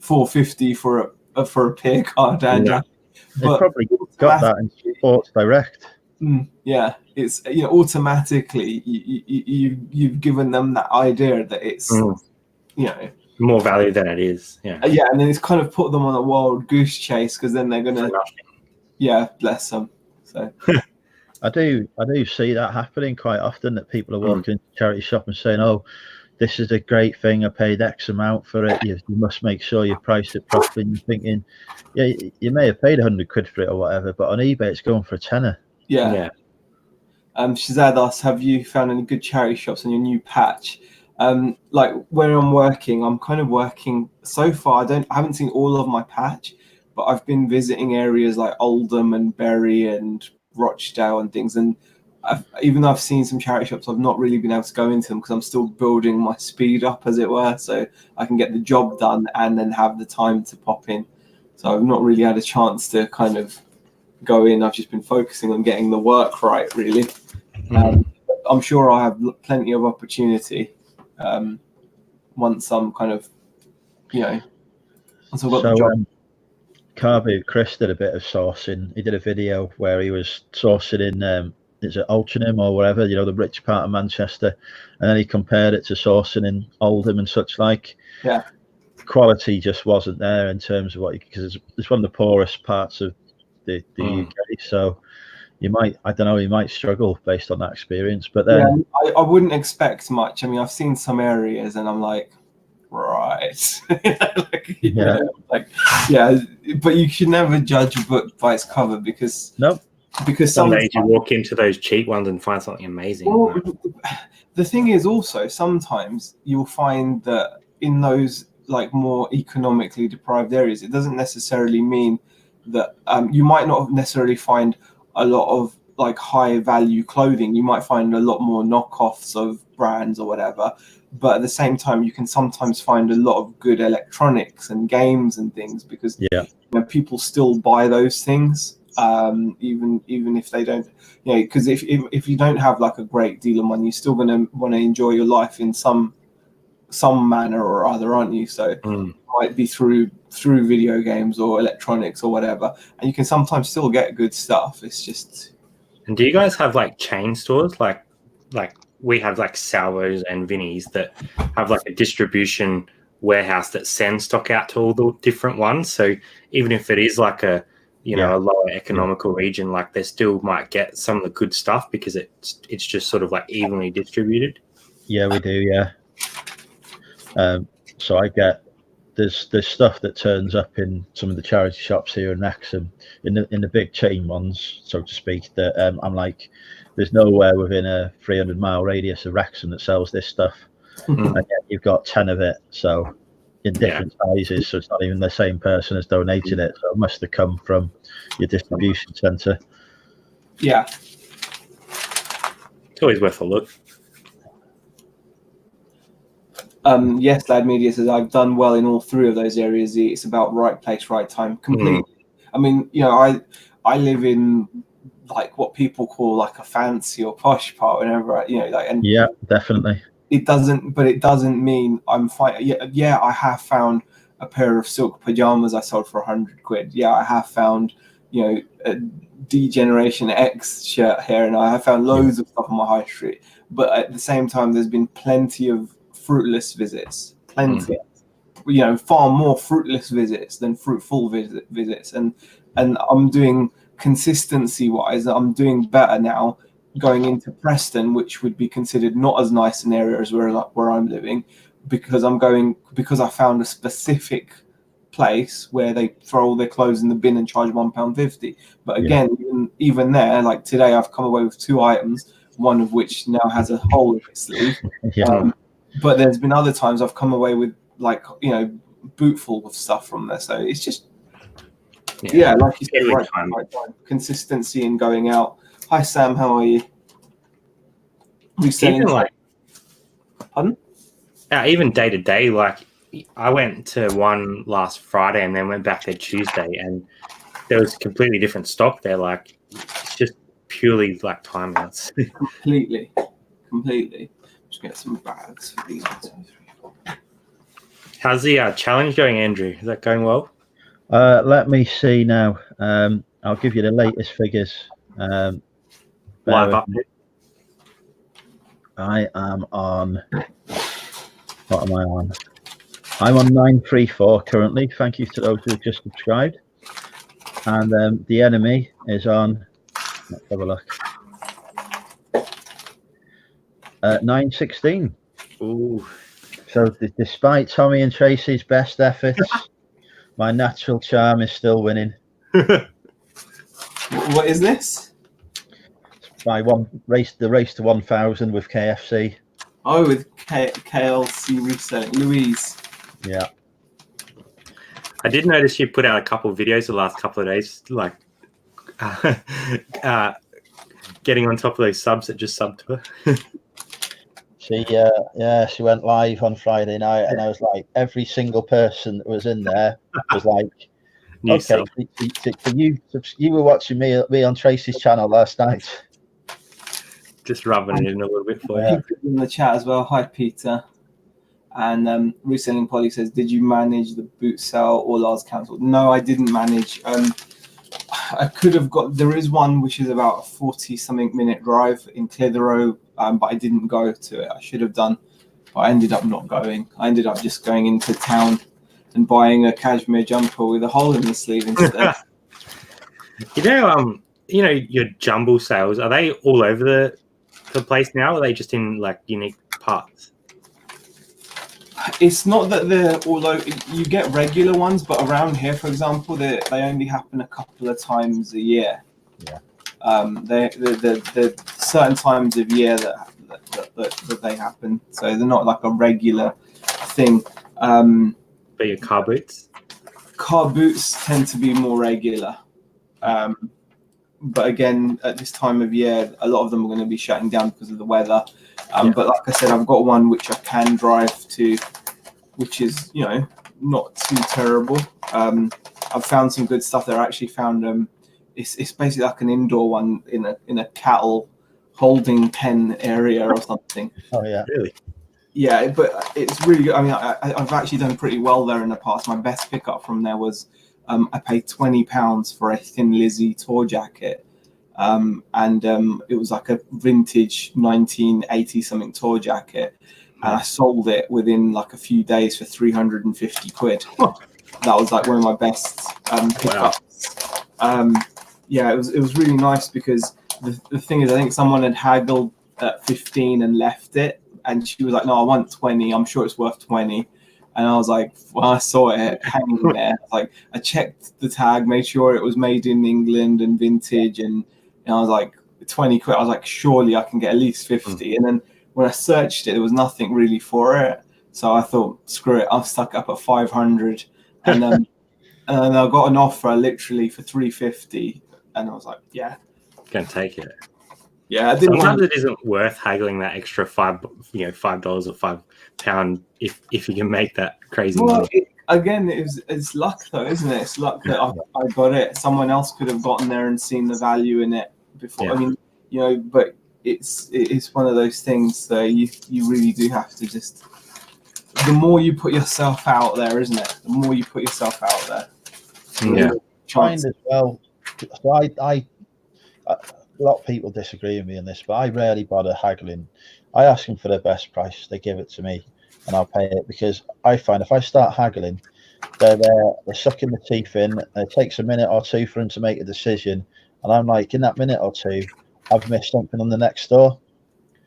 $450 for a Pierre Cardin jacket. But probably got that in Sports Direct. Yeah, it's, you know, automatically you've given them that idea that it's you know, more value than it is. Yeah, and then it's kind of put them on a wild goose chase, because then they're gonna bless them. So I do see that happening quite often, that people are walking into charity shop and saying, "Oh, this is a great thing. I paid X amount for it. You must make sure you price it properly." And you're thinking, yeah, you may have paid £100 for it or whatever, but on eBay it's going for a tenner. Yeah. Shazad asks, have you found any good charity shops on your new patch? Like where I'm working, I'm kind of working so far. I haven't seen all of my patch, but I've been visiting areas like Oldham and Bury and Rochdale and things. And even though I've seen some charity shops, I've not really been able to go into them, because I'm still building my speed up, as it were, so I can get the job done and then have the time to pop in. So I've not really had a chance to kind of go in. I've just been focusing on getting the work right, really. I'm sure I have plenty of opportunity once I'm kind of, you know, once I've got the job. Carby Chris did a bit of sourcing. He did a video where he was sourcing in is it Altrincham or wherever, you know, the rich part of Manchester, and then he compared it to sourcing in Oldham and such like. Yeah, quality just wasn't there in terms of what, because it's one of the poorest parts of the UK, so you might struggle based on that experience. But then I wouldn't expect much. I mean, I've seen some areas and I'm like, right. But you should never judge a book by its cover, because some days you walk into those cheap ones and find something amazing. Well, the thing is also, sometimes you'll find that in those like more economically deprived areas, it doesn't necessarily mean that you might not necessarily find a lot of like high value clothing. You might find a lot more knockoffs of brands or whatever, but at the same time you can sometimes find a lot of good electronics and games and things, because you know, people still buy those things, even if they don't, you know, because if you don't have like a great deal of money, you're still going to want to enjoy your life in some manner or other, aren't you? So it might be through video games or electronics or whatever, and you can sometimes still get good stuff. It's just. And do you guys have like chain stores, like we have like Salvos and Vinnies that have like a distribution warehouse that sends stock out to all the different ones? So even if it is like a, you know, a lower economical region, like they still might get some of the good stuff because it's just sort of like evenly distributed. Yeah, we do. Yeah. So I get there's stuff that turns up in some of the charity shops here in Wrexham, in the big chain ones, so to speak, that I'm like, there's nowhere within a 300-mile radius of Wrexham that sells this stuff, and yet you've got 10 of it, so in different sizes, so it's not even the same person has donated it, so it must have come from your distribution centre. Yeah, it's always worth a look. Yes, Lad Media says I've done well in all three of those areas. It's about right place, right time. Completely. I mean, you know, I live in like what people call like a fancy or posh part, whenever, you know, like, and yeah, definitely. It doesn't mean I'm fine. Yeah, I have found a pair of silk pajamas I sold for £100. Yeah, I have found, you know, a D-Generation X shirt here, and I have found loads of stuff on my high street. But at the same time, there's been plenty of fruitless visits, you know, far more fruitless visits than fruitful visits, and I'm doing consistency wise, I'm doing better now going into Preston, which would be considered not as nice an area as where I'm living, because I found a specific place where they throw all their clothes in the bin and charge £1.50. But again, even there, like today I've come away with 2 items, one of which now has a hole in its sleeve. But there's been other times I've come away with, like, you know, bootful of stuff from there. So it's just, like you said, right time. Consistency in going out. Hi, Sam. How are you? Even like, pardon? Even day to day, like I went to one last Friday and then went back there Tuesday, and there was completely different stock there. Like, it's just purely like timeless. Completely. Just get some bags for these. 1, 2, 3, 4. How's the challenge going, Andrew? Is that going well? Let me see now. I'll give you the latest figures. Live update. I am on. What am I on? I'm on 934 currently. Thank you to those who have just subscribed. And the enemy is on. Let's have a look. 916. Ooh. So despite Tommy and Tracy's best efforts, my natural charm is still winning. What is this? By the race to 1,000 with KFC. Oh, with KLC reselling. Louise. Yeah. I did notice you put out a couple of videos the last couple of days, like getting on top of those subs that just subbed to her. She went live on Friday night, and I was like, every single person that was in there was like, New okay, sub. you were watching me on Tracy's channel last night. Just rubbing it in a little bit for you. Peter in the chat as well. Hi, Peter. And Reselling Polly says, did you manage the boot sale or ours cancelled? No, I didn't manage. I could have got, there is one which is about a 40-something minute drive in Clitheroe, but I didn't go to it. I should have done, but I ended up not going. I ended up just going into town and buying a cashmere jumper with a hole in the sleeve instead. You know your jumble sales, are they all over the place now? Or are they just in like unique parts? It's not that they're all over. You get regular ones, but around here, for example, they only happen a couple of times a year. Yeah. They're certain times of year that they happen, so they're not like a regular thing. But your car boots? Car boots tend to be more regular. But again, at this time of year, a lot of them are going to be shutting down because of the weather. But like I said, I've got one which I can drive to, which is, not too terrible. I've found some good stuff there. I actually found it's basically like an indoor one in a cattle holding pen area or something. Oh yeah, really? Yeah, but it's really good. I mean, I've actually done pretty well there in the past. My best pickup from there was I paid £20 for a Thin Lizzy tour jacket, and it was like a vintage 1980 something tour jacket, and I sold it within like a few days for 350 quid. That was like one of my best pickups. Wow. Yeah, it was really nice because the thing is, I think someone had haggled at 15 and left it, and she was like, no, I want 20, I'm sure it's worth 20. And I was like, well, I saw it hanging there. Like, I checked the tag, made sure it was made in England and vintage, and I was like, 20 quid. I was like, surely I can get at least 50. And then when I searched it, there was nothing really for it. So I thought, screw it, I've stuck up at 500. And then I got an offer literally for 350, and I was like, yeah, gonna take it. Yeah, I didn't. Sometimes it isn't worth haggling that extra $5 or £5 if you can make that crazy money. It's luck though, isn't it? It's luck that I got it. Someone else could have gotten there and seen the value in it before. Yeah. I mean, but it's one of those things that you really do have to just. The more you put yourself out there, isn't it? The more you put yourself out there. Yeah. Find as well. So I a lot of people disagree with me on this, but I rarely bother haggling. I ask them for their best price, they give it to me, and I'll pay it, because I find if I start haggling, they're sucking the teeth in. It takes a minute or two for them to make a decision, and I'm like, in that minute or two, I've missed something on the next store.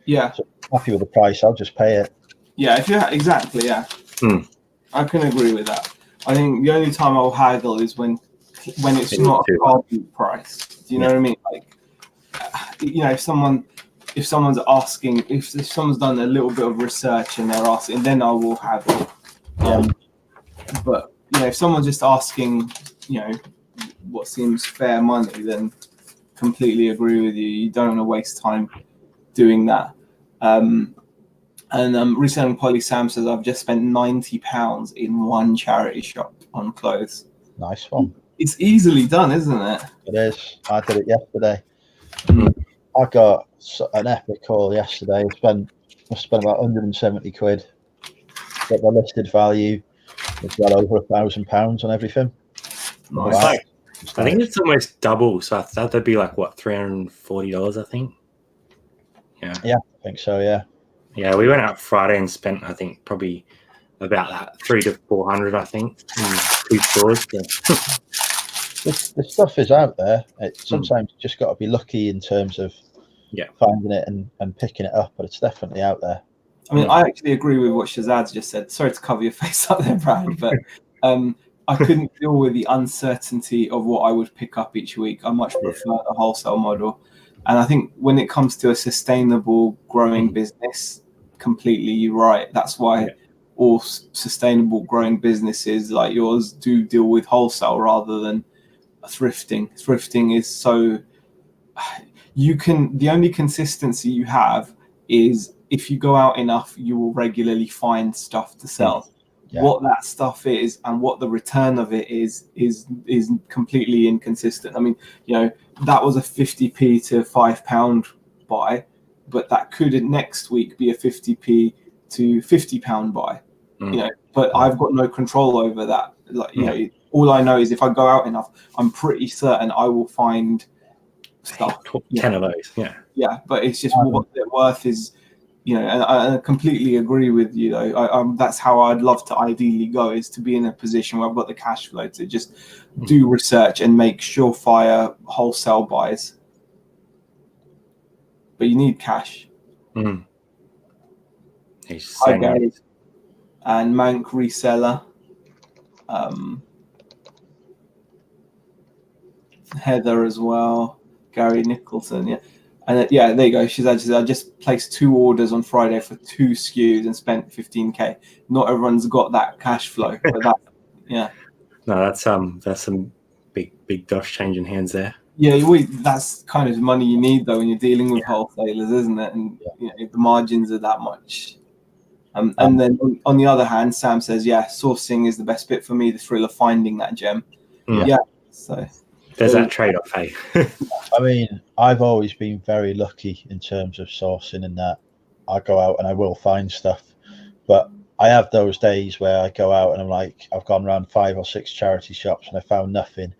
Yeah. So if I'm happy with the price, I'll just pay it. Yeah, exactly. Yeah. I can agree with that. I think the only time I'll haggle is when it's not a car boot price. Do you know what I mean? Like, if someone's asking, if someone's done a little bit of research and they're asking, then I will haggle. But if someone's just asking, what seems fair money, then completely agree with you. You don't want to waste time doing that. And reselling Polly Sam says, I've just spent £90 in one charity shop on clothes. Nice one. It's easily done, isn't it? It is. I did it yesterday. Mm. I got an epic haul yesterday. I spent about 170 quid. But the listed value was well over £1,000 on everything. Nice. It's like, I think it's almost double. So I thought that'd be like what, $340, I think. Yeah, I think so. Yeah. Yeah, we went out Friday and spent, I think, probably about that 300 to 400, I think, in 2 stores. Yeah. The stuff is out there. Sometimes you just got to be lucky in terms of finding it and picking it up, but it's definitely out there. I mean, I actually agree with what Shazad's just said. Sorry to cover your face up there, Brad, but I couldn't deal with the uncertainty of what I would pick up each week. I much prefer the wholesale model. And I think when it comes to a sustainable, growing business, completely, you're right. That's why all sustainable, growing businesses like yours do deal with wholesale rather than thrifting. Thrifting is so... the only consistency you have is if you go out enough, you will regularly find stuff to sell. Yeah. What that stuff is and what the return of it is completely inconsistent. I mean, that was a 50p to £5 buy, but that could next week be a 50p to £50 buy. But I've got no control over that. Like, all I know is if I go out enough, I'm pretty certain I will find stuff. 10 of those, yeah, but it's just what their worth is. And I completely agree with you, though. That's how I'd love to ideally go, is to be in a position where I've got the cash flow to just do research and make surefire wholesale buys. But you need cash. Hi, Gary. And Mank reseller. Heather as well. Gary Nicholson, And there you go. She's actually, I just placed 2 orders on Friday for 2 SKUs and spent 15k. Not everyone's got that cash flow, but that, No, that's some big dosh changing hands there. Yeah, that's kind of money you need though when you're dealing with wholesalers, isn't it? And the margins are that much. And then on the other hand, Sam says, sourcing is the best bit for me. The thrill of finding that gem. So. There's that trade-off, hey? I mean, I've always been very lucky in terms of sourcing, in that I go out and I will find stuff. But I have those days where I go out and I'm like, I've gone around 5 or 6 charity shops and I found nothing.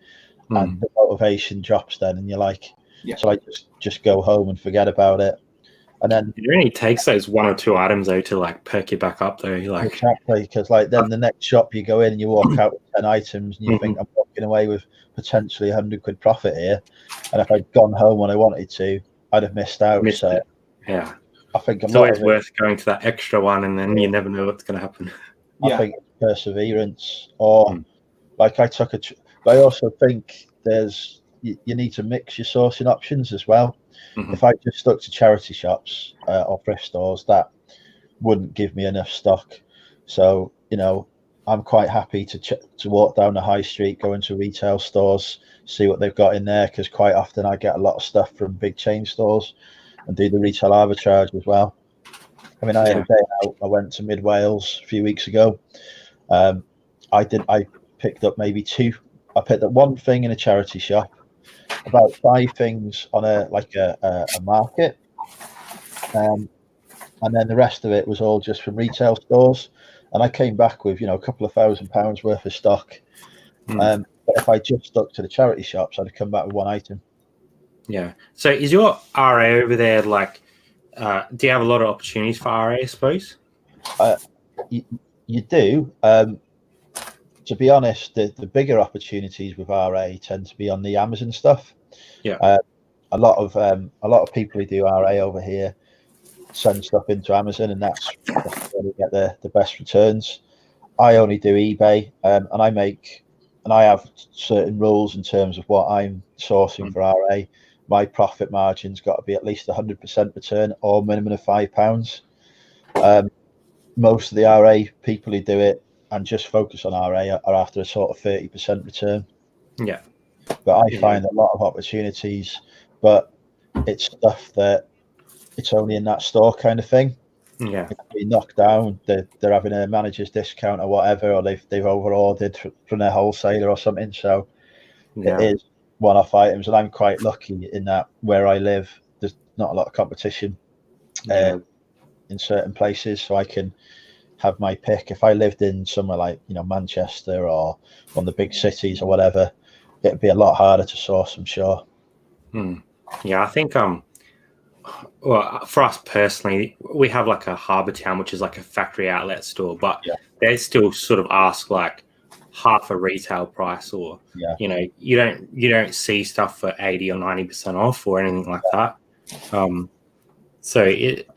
And the motivation drops then, and you're like, so I just go home and forget about it. And then it only takes those 1 or 2 items though to like perk you back up though. Exactly, because then the next shop you go in and you walk out with 10 items and you think, I'm walking away with potentially 100 quid profit here, and if I'd gone home when I wanted to, I'd have missed out. I think it's always worth going to that extra one, and then you never know what's going to happen. I think perseverance, or like I also think you need to mix your sourcing options as well. If I just stuck to charity shops or thrift stores, that wouldn't give me enough stock. So I'm quite happy to walk down the high street, go into retail stores, see what they've got in there, because quite often I get a lot of stuff from big chain stores and do the retail arbitrage as well. I mean, I had a day out. I went to Mid Wales a few weeks ago. I picked up maybe 2. I picked up 1 thing in a charity shop, about 5 things on a market, and then the rest of it was all just from retail stores. And I came back with a couple of £1,000 worth of stock. But if I just stuck to the charity shops, I'd have come back with 1 item. Yeah. So is your RA over there like? Do you have a lot of opportunities for RA, I suppose? You do. To be honest, the bigger opportunities with RA tend to be on the Amazon stuff. Yeah. A lot of people who do RA over here send stuff into Amazon, and that's where they get the best returns. I only do eBay, and I have certain rules in terms of what I'm sourcing for RA. My profit margin's got to be at least 100% return, or minimum of £5. Most of the RA people who do it and just focus on RA are after a sort of 30% return. Yeah. But I find a lot of opportunities, but it's stuff that it's only in that store kind of thing. Yeah. be knocked down. They're having a manager's discount or whatever, or they've over ordered from their wholesaler or something. So it is one-off items, and I'm quite lucky in that where I live, there's not a lot of competition in certain places, so I can have my pick. If I lived in somewhere like Manchester or one of the big cities or whatever, it'd be a lot harder to source, I'm sure. Yeah, I think well, for us personally, we have like a Harbour Town, which is like a factory outlet store, but they still sort of ask like half a retail price, or you don't see stuff for 80 or 90% off or anything like that. So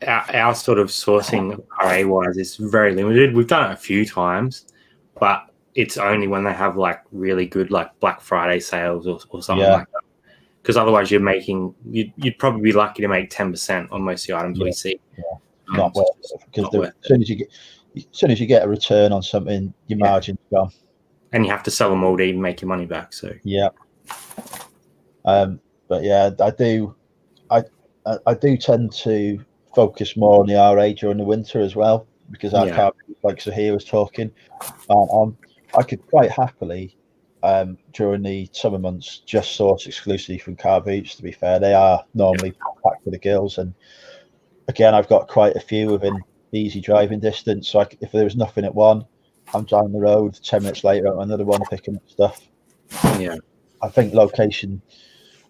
our sort of sourcing RA wise is very limited. We've done it a few times, but it's only when they have like really good like Black Friday sales or something like that. Because otherwise, you'd probably be lucky to make 10% on most of the items we see. Not worth it, because as soon as you get a return on something, your margin's gone, and you have to sell them all to even make your money back. So but yeah, I do tend to focus more on the RA during the winter as well, because I can't, like Zahir was talking, I could quite happily during the summer months just source exclusively from Car Boots. To be fair, they are normally packed for the girls, and again, I've got quite a few within easy driving distance. So if there was nothing at one, I'm down the road 10 minutes later at another one picking up stuff. I think location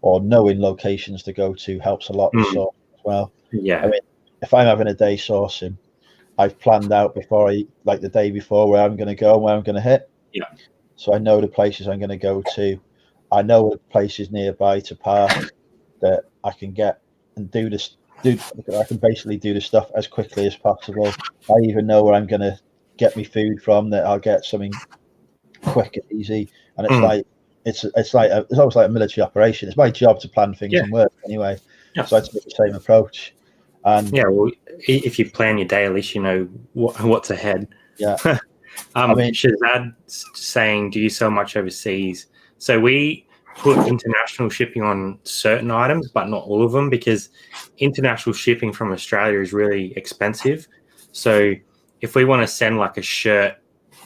or knowing locations to go to helps a lot to sort as well. I mean, if I'm having a day sourcing, I've planned out before the day before where I'm going to go and where I'm going to hit. So I know the places I'm going to go to. I know the places nearby to park that I can get and do this. I can basically do the stuff as quickly as possible. I even know where I'm going to get my food from, that I'll get something quick and easy. And it's like it's almost like a military operation. It's my job to plan things and work anyway. So I take the same approach. And well, if you plan your day, at least you know what's ahead. I mean, Shazad saying, do you sell much overseas? So we put international shipping on certain items, but not all of them, because international shipping from Australia is really expensive. So if we want to send like a shirt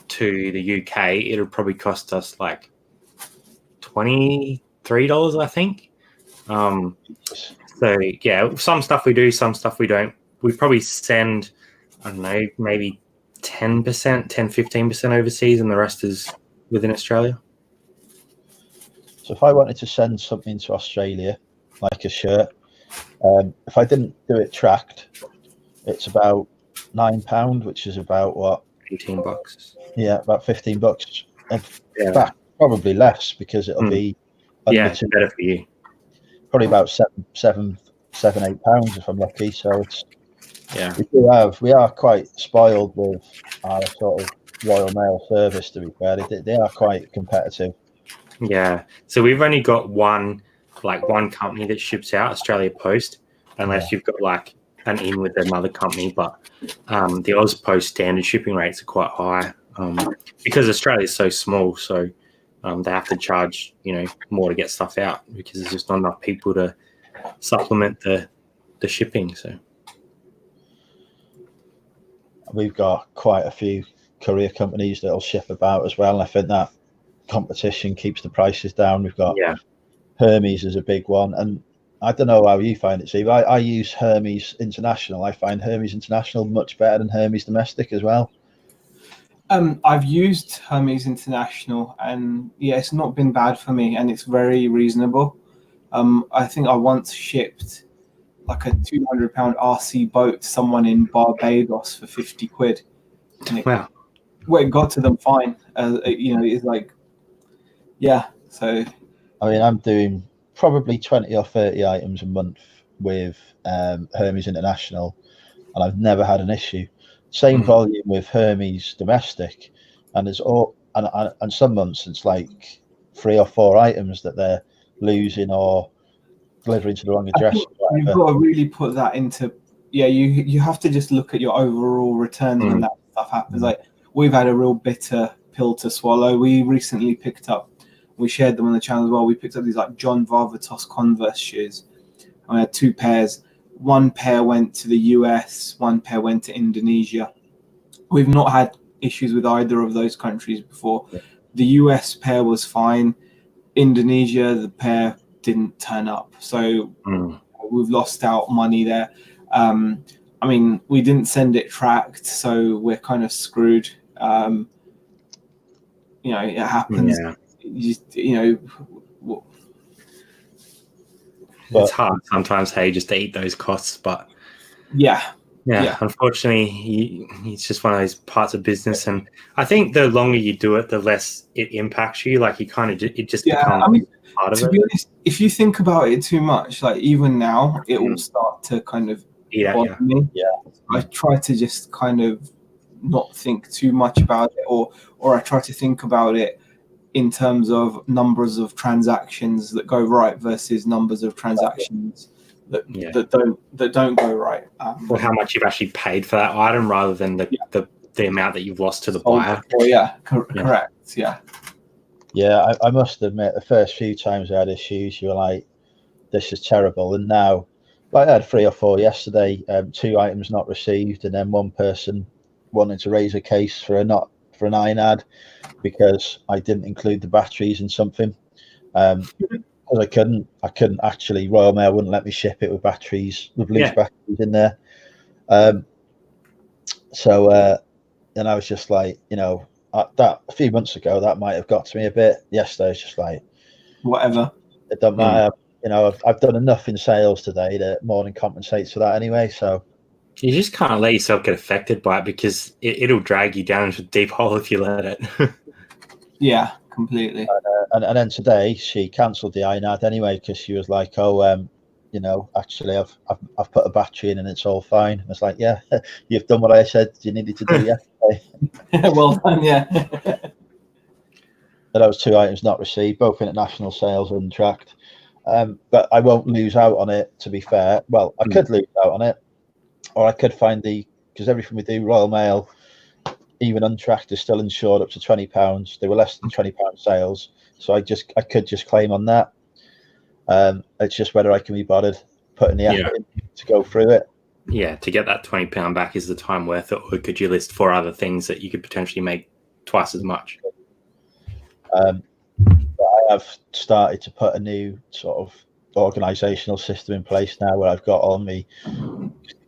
to the UK, it'll probably cost us like $23, I think. So yeah, some stuff we do, some stuff we don't. We probably send, I don't know, maybe 10%, 15% overseas, and the rest is within Australia. So if I wanted to send something to Australia, like a shirt, if I didn't do it tracked, it's about £9, which is about what? $18. Yeah, about $15. In fact, probably less, because it'll be under better for you. Probably about £7, £8 if I'm lucky. So it's we are quite spoiled with our sort of Royal Mail service. To be fair, they are quite competitive. Yeah, so we've only got one company that ships out, Australia Post, unless you've got like an in with their mother company. But the Oz Post standard shipping rates are quite high because Australia is so small. So they have to charge more to get stuff out, because there's just not enough people to supplement the shipping. So we've got quite a few courier companies that'll ship about as well, and I think that competition keeps the prices down. We've got Hermes is a big one, and I don't know how you find it, Steve. I use Hermes International. I find Hermes International much better than Hermes Domestic as well. I've used Hermes International, and it's not been bad for me, and it's very reasonable. I think I once shipped like a £200 RC boat to someone in Barbados for 50 quid. Wow. Well, it got to them fine. It's like, so. I mean, I'm doing probably 20 or 30 items a month with Hermes International, and I've never had an issue. Same volume with Hermes Domestic, and and some months it's like 3 or 4 items that they're losing or delivering to the wrong address. You've got to really put that into you have to just look at your overall returns when that stuff happens. Like, we've had a real bitter pill to swallow. We recently we shared them on the channel as well. We picked up these like John Varvatos Converse shoes. I had 2 pairs. one pair went to the US, one pair went to Indonesia. We've not had issues with either of those countries before. The US pair was fine. Indonesia, the pair didn't turn up. So we've lost out money there. I mean, we didn't send it tracked, so we're kind of screwed. You know, it happens. Yeah. You know, It's hard sometimes, hey, just to eat those costs, but yeah. Unfortunately, it's just one of those parts of business, and I think the longer you do it, the less it impacts you. Like you kind of, it just becomes I mean, part of to it. be honest, if you think about it too much, like even now, it will start to kind of bother me. Yeah. I try to just kind of not think too much about it, or I try to think about it in terms of numbers of transactions that go right versus numbers of transactions that don't go right. Or how much you've actually paid for that item rather than the amount that you've lost to the buyer. Correct. Yeah. Yeah, I must admit, the first few times I had issues, you were like, this is terrible. And now, like I had 3 or 4 yesterday, 2 items not received, and then one person wanting to raise a case for an INAD because I didn't include the batteries in something. Because I couldn't actually, Royal Mail wouldn't let me ship it with batteries, with loose batteries in there. So and I was just like, you know, that a few months ago, that might have got to me a bit. Yesterday, it's just like, whatever. It doesn't matter. You know, I've done enough in sales today that more than compensates for that anyway. So you just can't let yourself get affected by it because it'll drag you down into a deep hole if you let it. Yeah, completely. And then today she cancelled the INAD anyway because she was like, oh, you know, actually I've put a battery in and it's all fine. I was like, yeah, you've done what I said you needed to do yesterday. Well done, yeah. But those 2 items not received, both international sales untracked. But I won't lose out on it, to be fair. Well, I could lose out on it, or I could find because everything we do, Royal Mail, even untracked, is still insured up to £20. They were less than £20 sales, so I could just claim on that. It's just whether I can be bothered putting the effort in to go through it. Yeah, to get that £20 back, is the time worth it, or could you list 4 other things that you could potentially make twice as much? But I have started to put a new sort of organisational system in place now, where I've got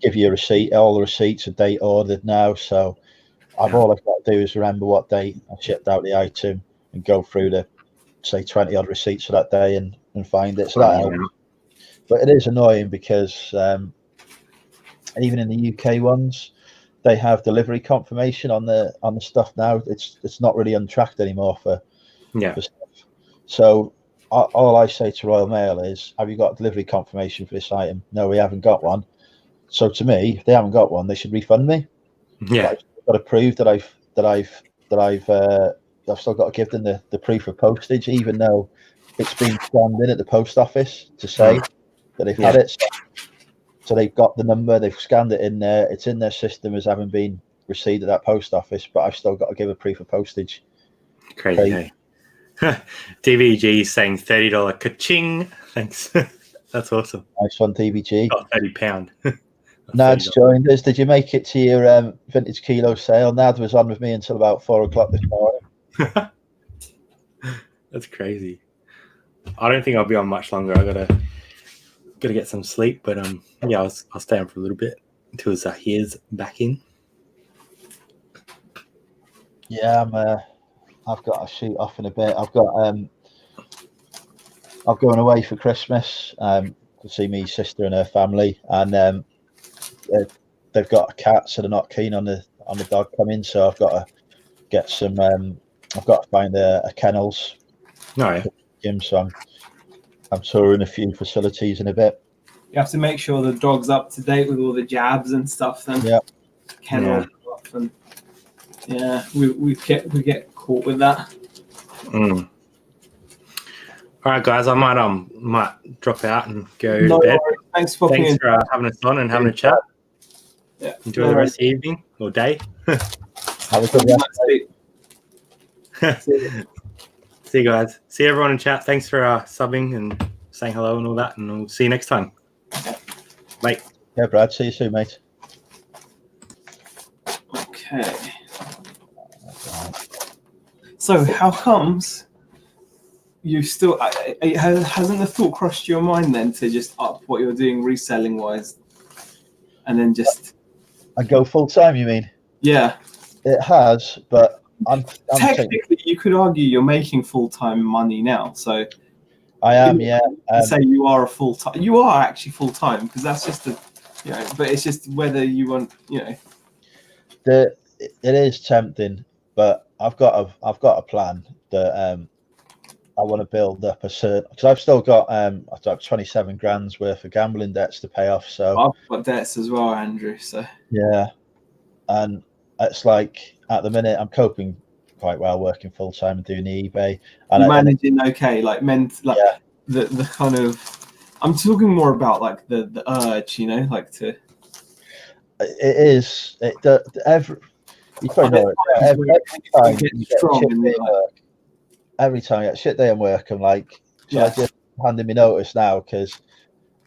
give you a receipt. All the receipts are date ordered now, so all I've got to do is remember what date I shipped out the item and go through the, say, 20 odd receipts for that day and find it. So that helps. But it is annoying because even in the UK ones, they have delivery confirmation on the stuff now. It's not really untracked anymore for stuff. So all I say to Royal Mail is, have you got delivery confirmation for this item? No, we haven't got one. So to me, if they haven't got one, they should refund me. Yeah. But I've got to prove that I've still got to give them the proof of postage, even though it's been scanned in at the post office to say that they've had it. So they've got the number, they've scanned it in there, it's in their system as having been received at that post office, but I've still got to give a proof of postage. Crazy. Hey? DVG saying $30 ka-ching. Thanks. That's awesome. Nice one, DVG. Got £30. Nad's joined us. Did you make it to your vintage kilo sale? Nad was on with me until about 4 o'clock this morning. That's crazy. I don't think I'll be on much longer. I gotta get some sleep, but I'll stay on for a little bit until Zahir's back in. Yeah, I've got to shoot off in a bit. I'm going away for Christmas to see my sister and her family, and they've got a cat, so they're not keen on the dog coming. So I've got to get some. I've got to find a kennels. No, yeah. Gym, so I'm touring a few facilities in a bit. You have to make sure the dog's up to date with all the jabs and stuff. Then kennel up, and we get caught with that. All right, guys, I might drop out and go to bed. Thanks for having us on and having a chat. Yeah. Enjoy the rest of the evening or day. Have a good rest. See you guys. See everyone in chat. Thanks for subbing and saying hello and all that, and we'll see you next time. Bye. Yeah, Brad. See you soon, mate. Okay. So how comes you still hasn't the thought crossed your mind then to just up what you're doing reselling wise, and then just And go full time, you mean? yeah. It has, but I'm technically you could argue you're making full time money now. So I am, yeah. Say you are a full time. You are actually full time because that's just a, you know. But it's just whether you want, you know. It is tempting, but I've got a plan that I want to build up a certain, because I've still got I've got 27 grand's worth of gambling debts to pay off. So I've got debts as well, Andrew. So yeah, and it's like at the minute I'm coping quite well working full time and doing the eBay. And you're managing okay, like yeah. the kind of. I'm talking more about like the urge, you know, like to. It is. You probably know it. Every time I get shit day in work, I'm like, should I just hand in my notice now? Because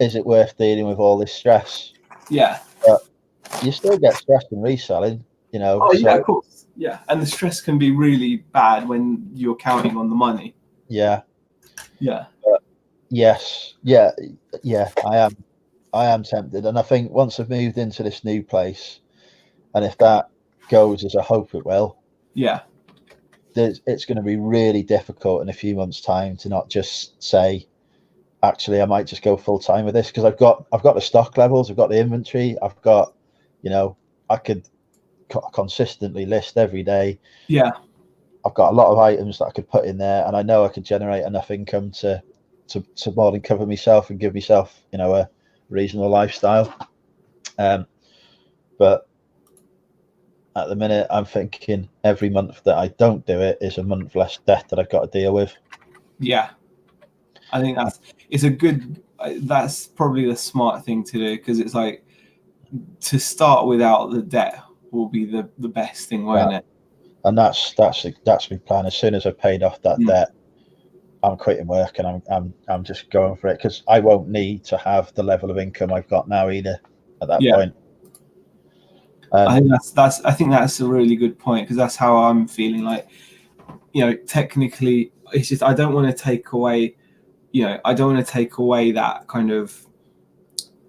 is it worth dealing with all this stress? Yeah. But you still get stressed in reselling, you know. Oh, yeah, of course. Yeah. And the stress can be really bad when you're counting on the money. Yeah. Yeah. But yes. Yeah. I am tempted. And I think once I've moved into this new place, and if that goes as I hope it will, yeah, it's going to be really difficult in a few months' time to not just say, actually, I might just go full time with this, because I've got the stock levels, I've got the inventory, I've got, you know, I could consistently list every day. Yeah, I've got a lot of items that I could put in there, and I know I could generate enough income to more than cover myself and give myself, you know, a reasonable lifestyle. But at the minute, I'm thinking every month that I don't do it is a month less debt that I've got to deal with. Yeah, I think that's probably the smart thing to do, because it's like to start without the debt will be the best thing, won't it? And that's my plan. As soon as I've paid off that debt, I'm quitting work and I'm just going for it, because I won't need to have the level of income I've got now either at that point. I think that's a really good point, because that's how I'm feeling. Like, you know, technically, it's just I don't want to take away, you know, I don't want to take away that kind of.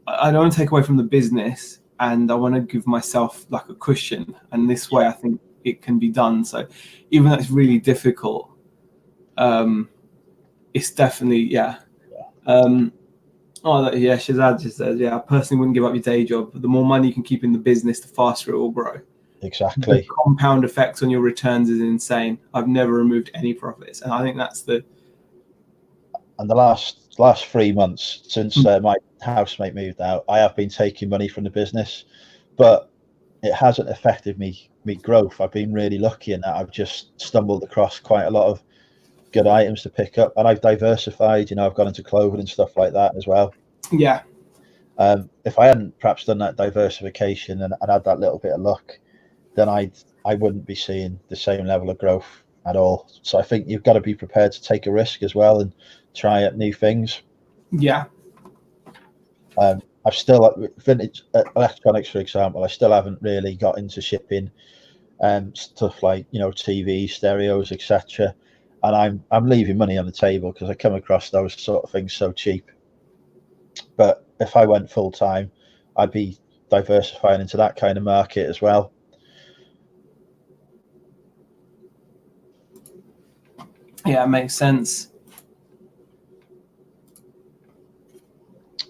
I don't want to take away from the business, and I want to give myself like a cushion. And this way, I think it can be done. So, even though it's really difficult, it's definitely Shazad just says, I personally wouldn't give up your day job. The more money you can keep in the business, the faster it will grow. Exactly. The compound effect on your returns is insane. I've never removed any profits, and I think that's the. And the last 3 months since my housemate moved out, I have been taking money from the business, but it hasn't affected me growth. I've been really lucky in that I've just stumbled across quite a lot of good items to pick up, and I've diversified. You know, I've gone into clothing and stuff like that as well. Yeah. If I hadn't perhaps done that diversification and had that little bit of luck, then I wouldn't be seeing the same level of growth at all. So I think you've got to be prepared to take a risk as well and try out new things. Yeah. I've still vintage electronics, for example. I still haven't really got into shipping stuff like, you know, TV, stereos, etc. And I'm leaving money on the table because I come across those sort of things so cheap. But if I went full time, I'd be diversifying into that kind of market as well. Yeah, it makes sense.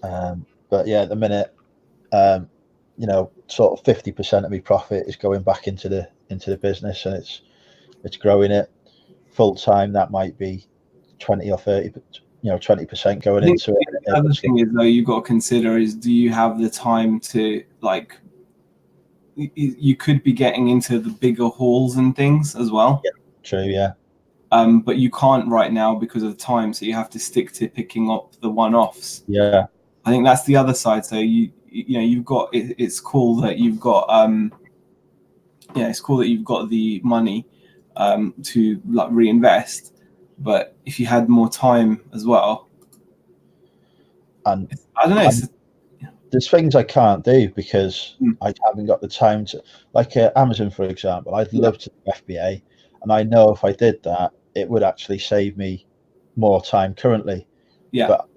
But yeah, at the minute, you know, sort of 50% of my profit is going back into the business, and it's growing it. Full time, that might be 20 or 30, you know, 20% going into it. The other thing is, though, you've got to consider is, do you have the time to, like, you could be getting into the bigger hauls and things as well. Yeah, true, yeah. But you can't right now because of the time, so you have to stick to picking up the one-offs. Yeah, I think that's the other side. So you know, you've got it's cool that you've got it's cool that you've got the money to like reinvest, but if you had more time as well, and I don't know. there's things I can't do because Mm. I haven't got the time to, like Amazon, for example. I'd love to do FBA, and I know if I did that, it would actually save me more time currently. Yeah. But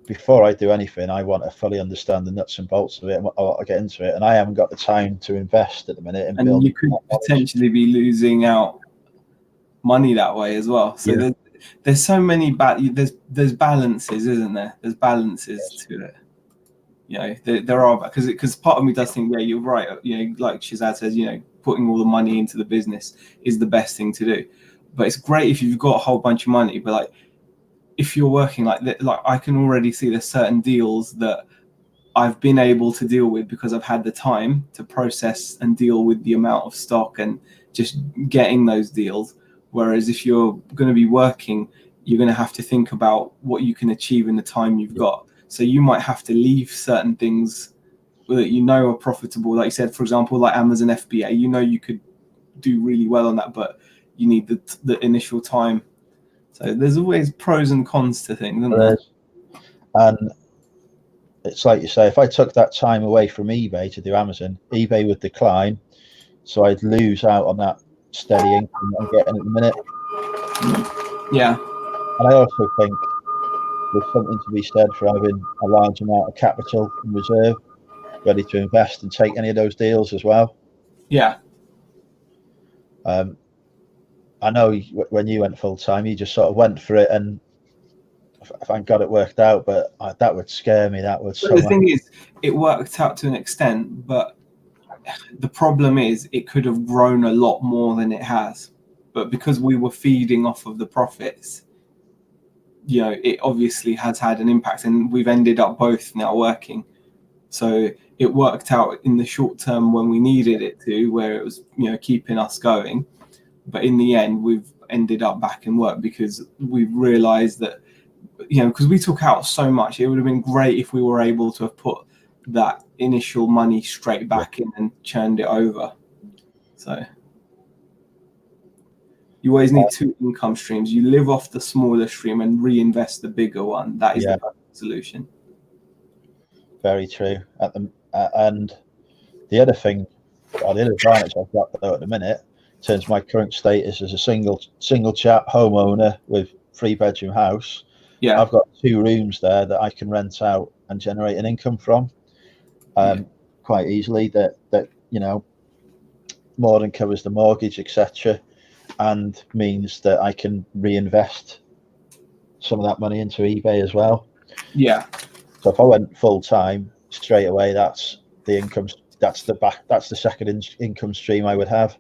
before I do anything, I want to fully understand the nuts and bolts of it and I get into it. And I haven't got the time to invest at the minute in And building. you could potentially be losing out money that way as well. So there's so many there's balances, isn't there? There's balances to it. You know, there are, because part of me does think, yeah, you're right. You know, like Shazad says, you know, putting all the money into the business is the best thing to do. But it's great if you've got a whole bunch of money. But like, if you're working like I can already see there's certain deals that I've been able to deal with because I've had the time to process and deal with the amount of stock and just getting those deals. Whereas if you're going to be working, you're going to have to think about what you can achieve in the time you've got. So you might have to leave certain things that you know are profitable. Like you said, for example, like Amazon FBA, you know you could do really well on that, but you need the initial time. So there's always pros and cons to things, isn't there? And it's like you say, if I took that time away from eBay to do Amazon, eBay would decline. So I'd lose out on that steady income that I'm getting at the minute. Yeah. And I also think there's something to be said for having a large amount of capital in reserve, ready to invest and take any of those deals as well. Yeah. I know when you went full time, you just sort of went for it, and thank God it worked out. But that would scare me. That would. But the thing is, it worked out to an extent, but the problem is it could have grown a lot more than it has. But because we were feeding off of the profits, you know, it obviously has had an impact, and we've ended up both now working. So it worked out in the short term when we needed it to, where it was, you know, keeping us going. But in the end, we've ended up back in work because we've realized that, you know, because we took out so much, it would have been great if we were able to have put that initial money straight back in and churned it over. So you always need two income streams. You live off the smaller stream and reinvest the bigger one. That is the perfect solution. Very true. And the other thing, or the other advantage I've got though at the minute, in terms of my current status as a single chap homeowner with 3-bedroom house, I've got 2 rooms there that I can rent out and generate an income from quite easily. That you know, more than covers the mortgage, etc., and means that I can reinvest some of that money into eBay as well. Yeah. So if I went full time straight away, that's the income. That's the second income stream I would have.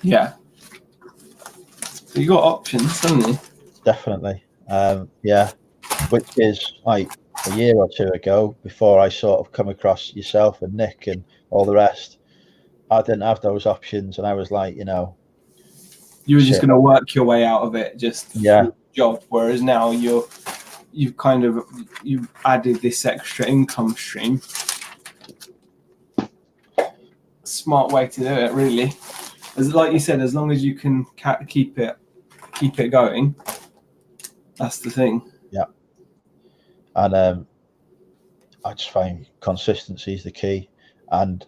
Yeah. So you got options, haven't you? Definitely. Yeah. Which is like a year or 2 ago, before I sort of come across yourself and Nick and all the rest, I didn't have those options, and I was like, you know, you were just going to work your way out of it, just job. Whereas now you've added this extra income stream. Smart way to do it, really. As like you said, as long as you can keep it going, that's the thing. Yeah. And I just find consistency is the key, and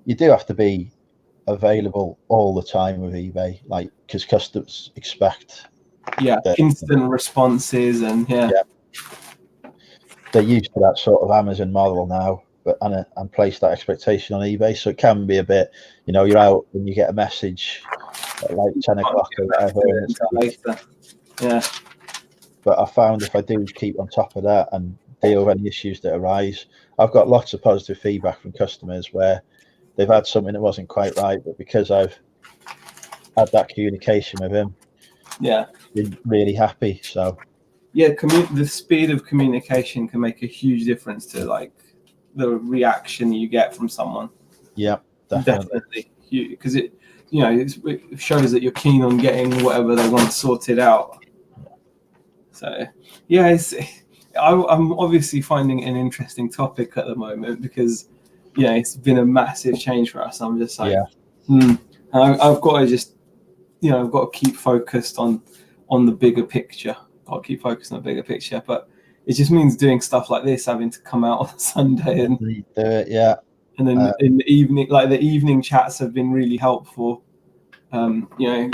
you do have to be available all the time with eBay, like, because customers expect instant responses, and they're used to that sort of Amazon model now, but and place that expectation on eBay. So it can be a bit, you know, you're out and you get a message at like 10 o'clock or whatever, and it's later. Yeah. But I found if I do keep on top of that and deal with any issues that arise, I've got lots of positive feedback from customers where they've had something that wasn't quite right, but because I've had that communication with him, been really happy. So the speed of communication can make a huge difference to like the reaction you get from someone. Yeah, definitely. Because it shows that you're keen on getting whatever they want sorted out. So I'm obviously finding it an interesting topic at the moment because it's been a massive change for us. I'm just like, I've got to just, I've got to keep focused on the bigger picture. I'll keep focused on the bigger picture. But it just means doing stuff like this, having to come out on a Sunday and do it. Yeah. And then in the evening, like the evening chats have been really helpful. You know,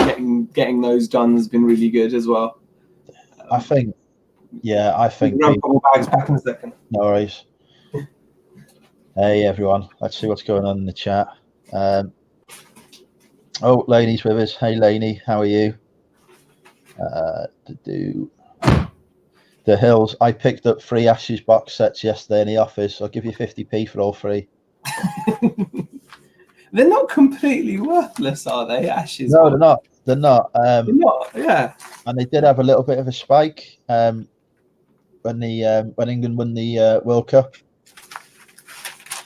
getting those done has been really good as well. I think Grab all bags back in a second. No worries. Hey everyone, let's see what's going on in the chat. Oh, Laney's with us. Hey Laney, how are you? The Hills. I picked up 3 Ashes box sets yesterday in the office. I'll give you 50p for all 3. They're not completely worthless, are they? Ashes? No, they're not. They're not. They're not. Yeah. And they did have a little bit of a spike when England won the World Cup.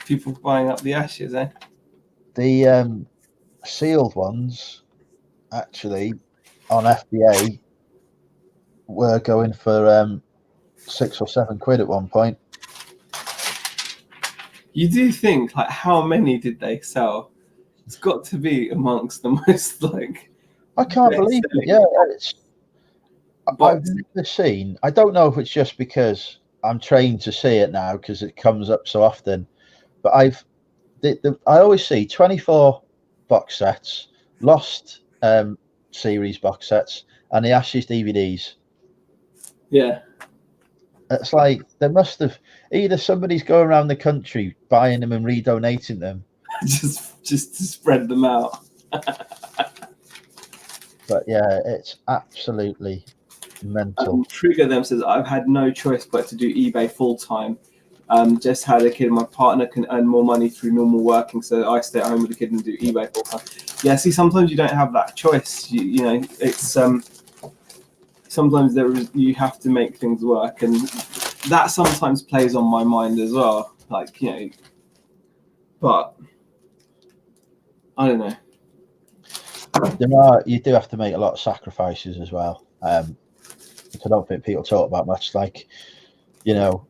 People buying up the Ashes, eh? The sealed ones, actually, on FBA, were going for 6 or 7 quid at one point. You do think, like, how many did they sell? It's got to be amongst the most, like... I can't believe it. Yeah, I've never seen... I don't know if it's just because I'm trained to see it now because it comes up so often, but I always see 24 box sets, Lost series box sets, and the Ashes DVDs. Yeah. It's like they must have either somebody's going around the country buying them and redonating them, just to spread them out. But yeah, it's absolutely mental. Trigger them says I've had no choice but to do eBay full time. Just had a kid. My partner can earn more money through normal working, so I stay at home with the kid and do eBay full time. Yeah, see, sometimes you don't have that choice. You know, it's sometimes you have to make things work, and that sometimes plays on my mind as well. Like, you know, but I don't know. You do have to make a lot of sacrifices as well, which I don't think people talk about much. Like, you know,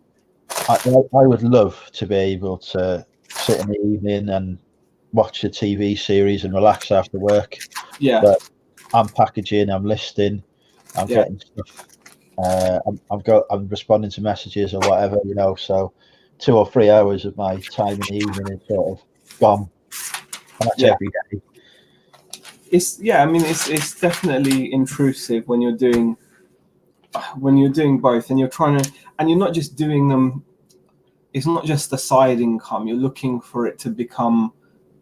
I would love to be able to sit in the evening and watch a TV series and relax after work. Yeah. But I'm packaging, I'm listing, I'm getting stuff. I'm responding to messages or whatever, you know. So 2 or 3 hours of my time in the evening is sort of gone, and that's every day. I mean, it's definitely intrusive when you're doing both, and you're not just doing them. It's not just the side income. You're looking for it to become,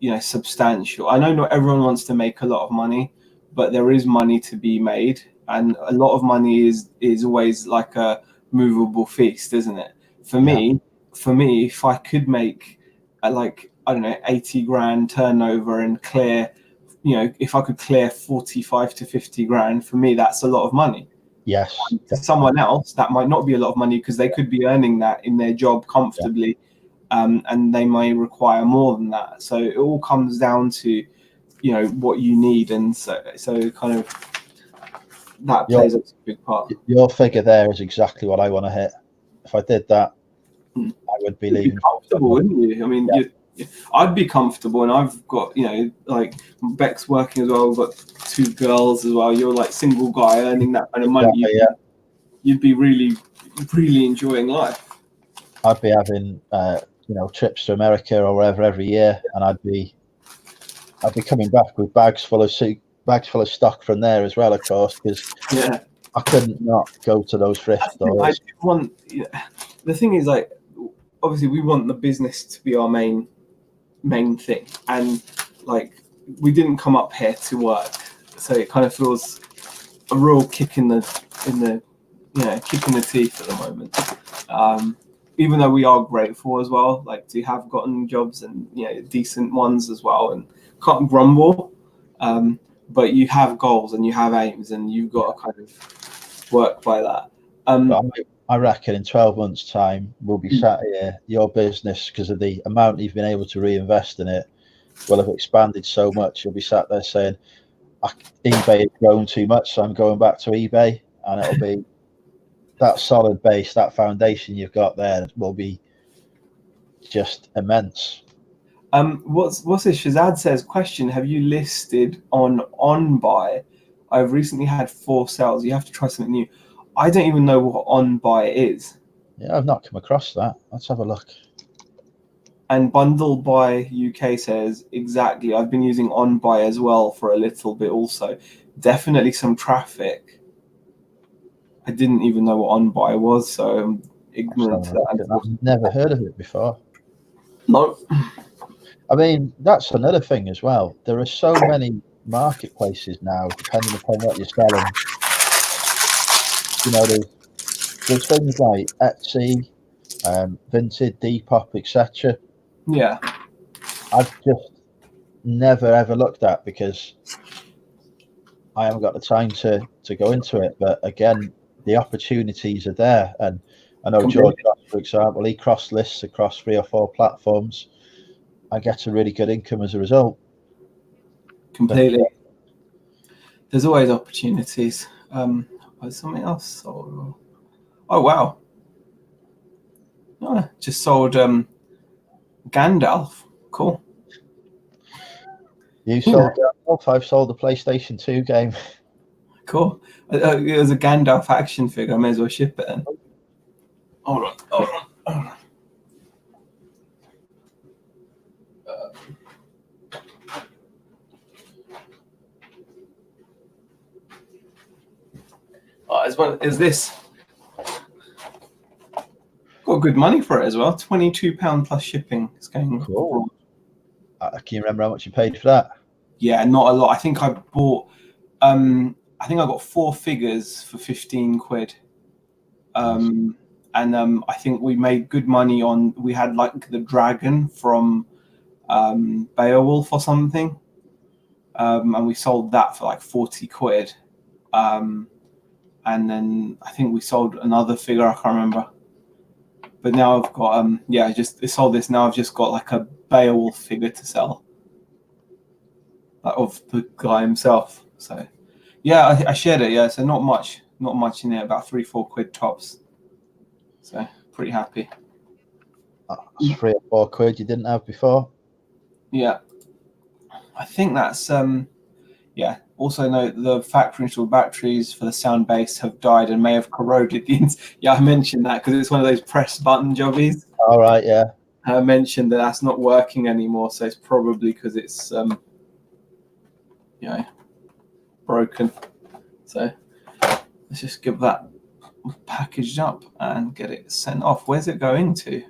you know, substantial. I know not everyone wants to make a lot of money, but there is money to be made, and a lot of money is always like a movable feast, isn't it? For me, if I could make like, I don't know, 80 grand turnover and clear, you know, if I could clear 45 to 50 grand, for me, that's a lot of money. Yes. To someone else, that might not be a lot of money because they could be earning that in their job comfortably, and they may require more than that. So it all comes down to, you know, what you need, and so kind of that plays a big part. Your figure there is exactly what I want to hit. If I did that, I would be leaving. Comfortable, wouldn't you? I mean, I'd be comfortable, and I've got, you know, like Beck's working as well. We've got 2 girls as well. You're like single guy earning that kind of money. You'd be really, really enjoying life. I'd be having, you know, trips to America or wherever every year, and I'd be coming back with bags full of stock from there as well, of course, because I couldn't not go to those thrift stores. The thing is, like, obviously we want the business to be our main thing, and like, we didn't come up here to work, so it kind of feels a real kick in the teeth at the moment. Even though we are grateful as well, like, to have gotten jobs, and, you know, decent ones as well, and can't grumble. But you have goals and you have aims, and you've got to kind of work by that. I reckon in 12 months' time, we'll be sat here, your business, because of the amount you've been able to reinvest in it, will have expanded so much. You'll be sat there saying, eBay has grown too much, so I'm going back to eBay. And it'll be that solid base, that foundation you've got there will be just immense. What's this? Shazad says, question, have you listed on buy? I've recently had 4 sales. You have to try something new. I don't even know what on buy is. Yeah, I've not come across that. Let's have a look. And Bundle Buy UK says exactly. I've been using On Buy as well for a little bit also. Definitely some traffic. I didn't even know what On Buy was, so I'm ignorant to that. I've never heard of it before. No. I mean, that's another thing as well. There are so many marketplaces now, depending upon what you're selling. You know, there's things like Etsy, Vinted, Depop, etc. Yeah. I've just never ever looked at because I haven't got the time to go into it. But again, the opportunities are there, and I know George Ross, for example, he cross lists across 3 or 4 platforms. I get a really good income as a result. Completely. There's always opportunities. Something else? Oh wow! Oh, just sold Gandalf. Cool. You sold Gandalf. I've sold the PlayStation 2 game. Cool. It was a Gandalf action figure. I may as well ship it then. Hold on. Is this? Got good money for it as well. £22 plus shipping. It's going. Cool. Can you remember how much you paid for that? Yeah, not a lot. I think I bought. I think I got 4 figures for 15 quid. And I think we made good money on. We had like the dragon from Beowulf or something, and we sold that for like 40 quid. And then I think we sold another figure. I can't remember. But now I've got I sold this. Now I've just got like a Beowulf figure to sell, of the guy himself. So yeah, I shared it. Yeah, so not much in there. About 3-4 quid tops. So pretty happy. That's 3 or 4 quid you didn't have before. Yeah, I think that's yeah. Also note the factory installed batteries for the sound base have died and may have corroded the yeah, I mentioned that because it's one of those press button jobbies. All right, yeah. I mentioned that that's not working anymore, so it's probably because it's broken. So let's just give that packaged up and get it sent off. Where's it going to?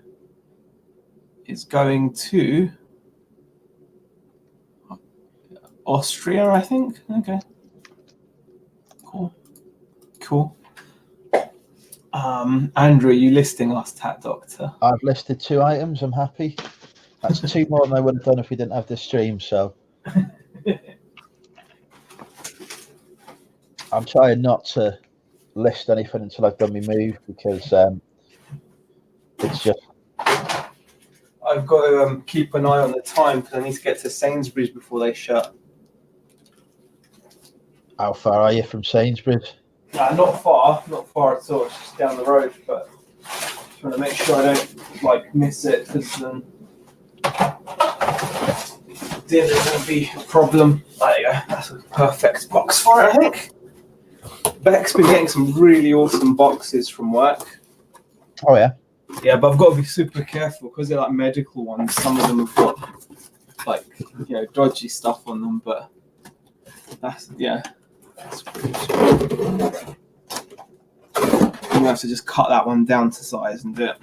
It's going to Austria, I think. Okay. Cool. Andrew, are you listing us, Tat Doctor? I've listed 2 items. I'm happy. That's 2 more than I would have done if we didn't have this stream. So I'm trying not to list anything until I've done my move because it's just. I've got to keep an eye on the time because I need to get to Sainsbury's before they shut. How far are you from Sainsbury's? Nah, not far at all. It's just down the road, but just want to make sure I don't miss it because then dinner will be a problem. There you go. That's a perfect box for it, I think. Beck's been getting some really awesome boxes from work. Oh yeah. Yeah, but I've got to be super careful because they're like medical ones. Some of them have got dodgy stuff on them, but that's pretty cool. I'm gonna have to just cut that one down to size and do it.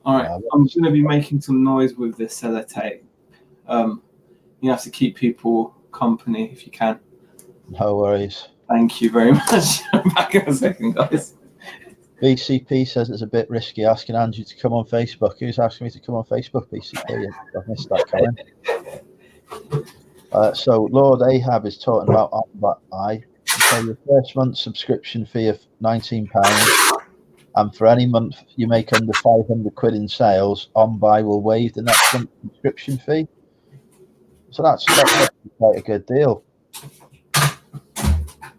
All right, I'm going to be making some noise with this sellotape. You have to keep people company if you can. No worries. Thank you very much. I'm back in a second, guys. BCP says it's a bit risky asking Andrew to come on Facebook. Who's asking me to come on Facebook, BCP? I've missed that comment. So Lord Ahab is talking about OnBuy. So your first month subscription fee of £19, and for any month you make under 500 quid in sales, OnBuy will waive the next month subscription fee. So that's quite a good deal.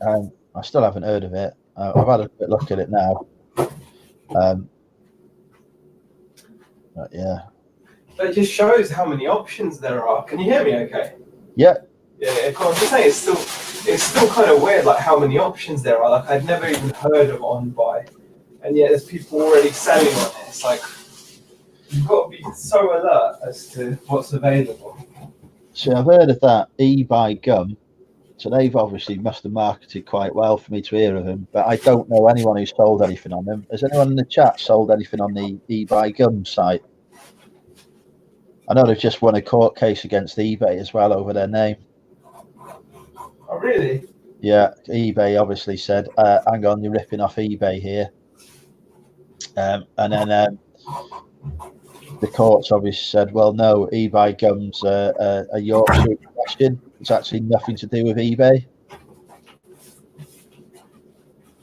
I still haven't heard of it. I've had a quick look at it now. Yeah. But it just shows how many options there are. Can you hear me okay? Yeah. Yeah, I'm just saying it's still kind of weird, like how many options there are. Like I'd never even heard of OnBuy. and yet there's people already selling on it. It's like you've got to be so alert as to what's available. So I've heard of that eBay gum. So they've obviously must have marketed quite well for me to hear of them, but I don't know anyone who's sold anything on them. Has anyone in the chat sold anything on the eBay gum site? I know they've just won a court case against eBay as well over their name. Oh, really? Yeah, eBay obviously said, hang on, you're ripping off eBay here. And then the courts obviously said, well, no, eBay gum's a Yorkshire question. It's actually nothing to do with eBay.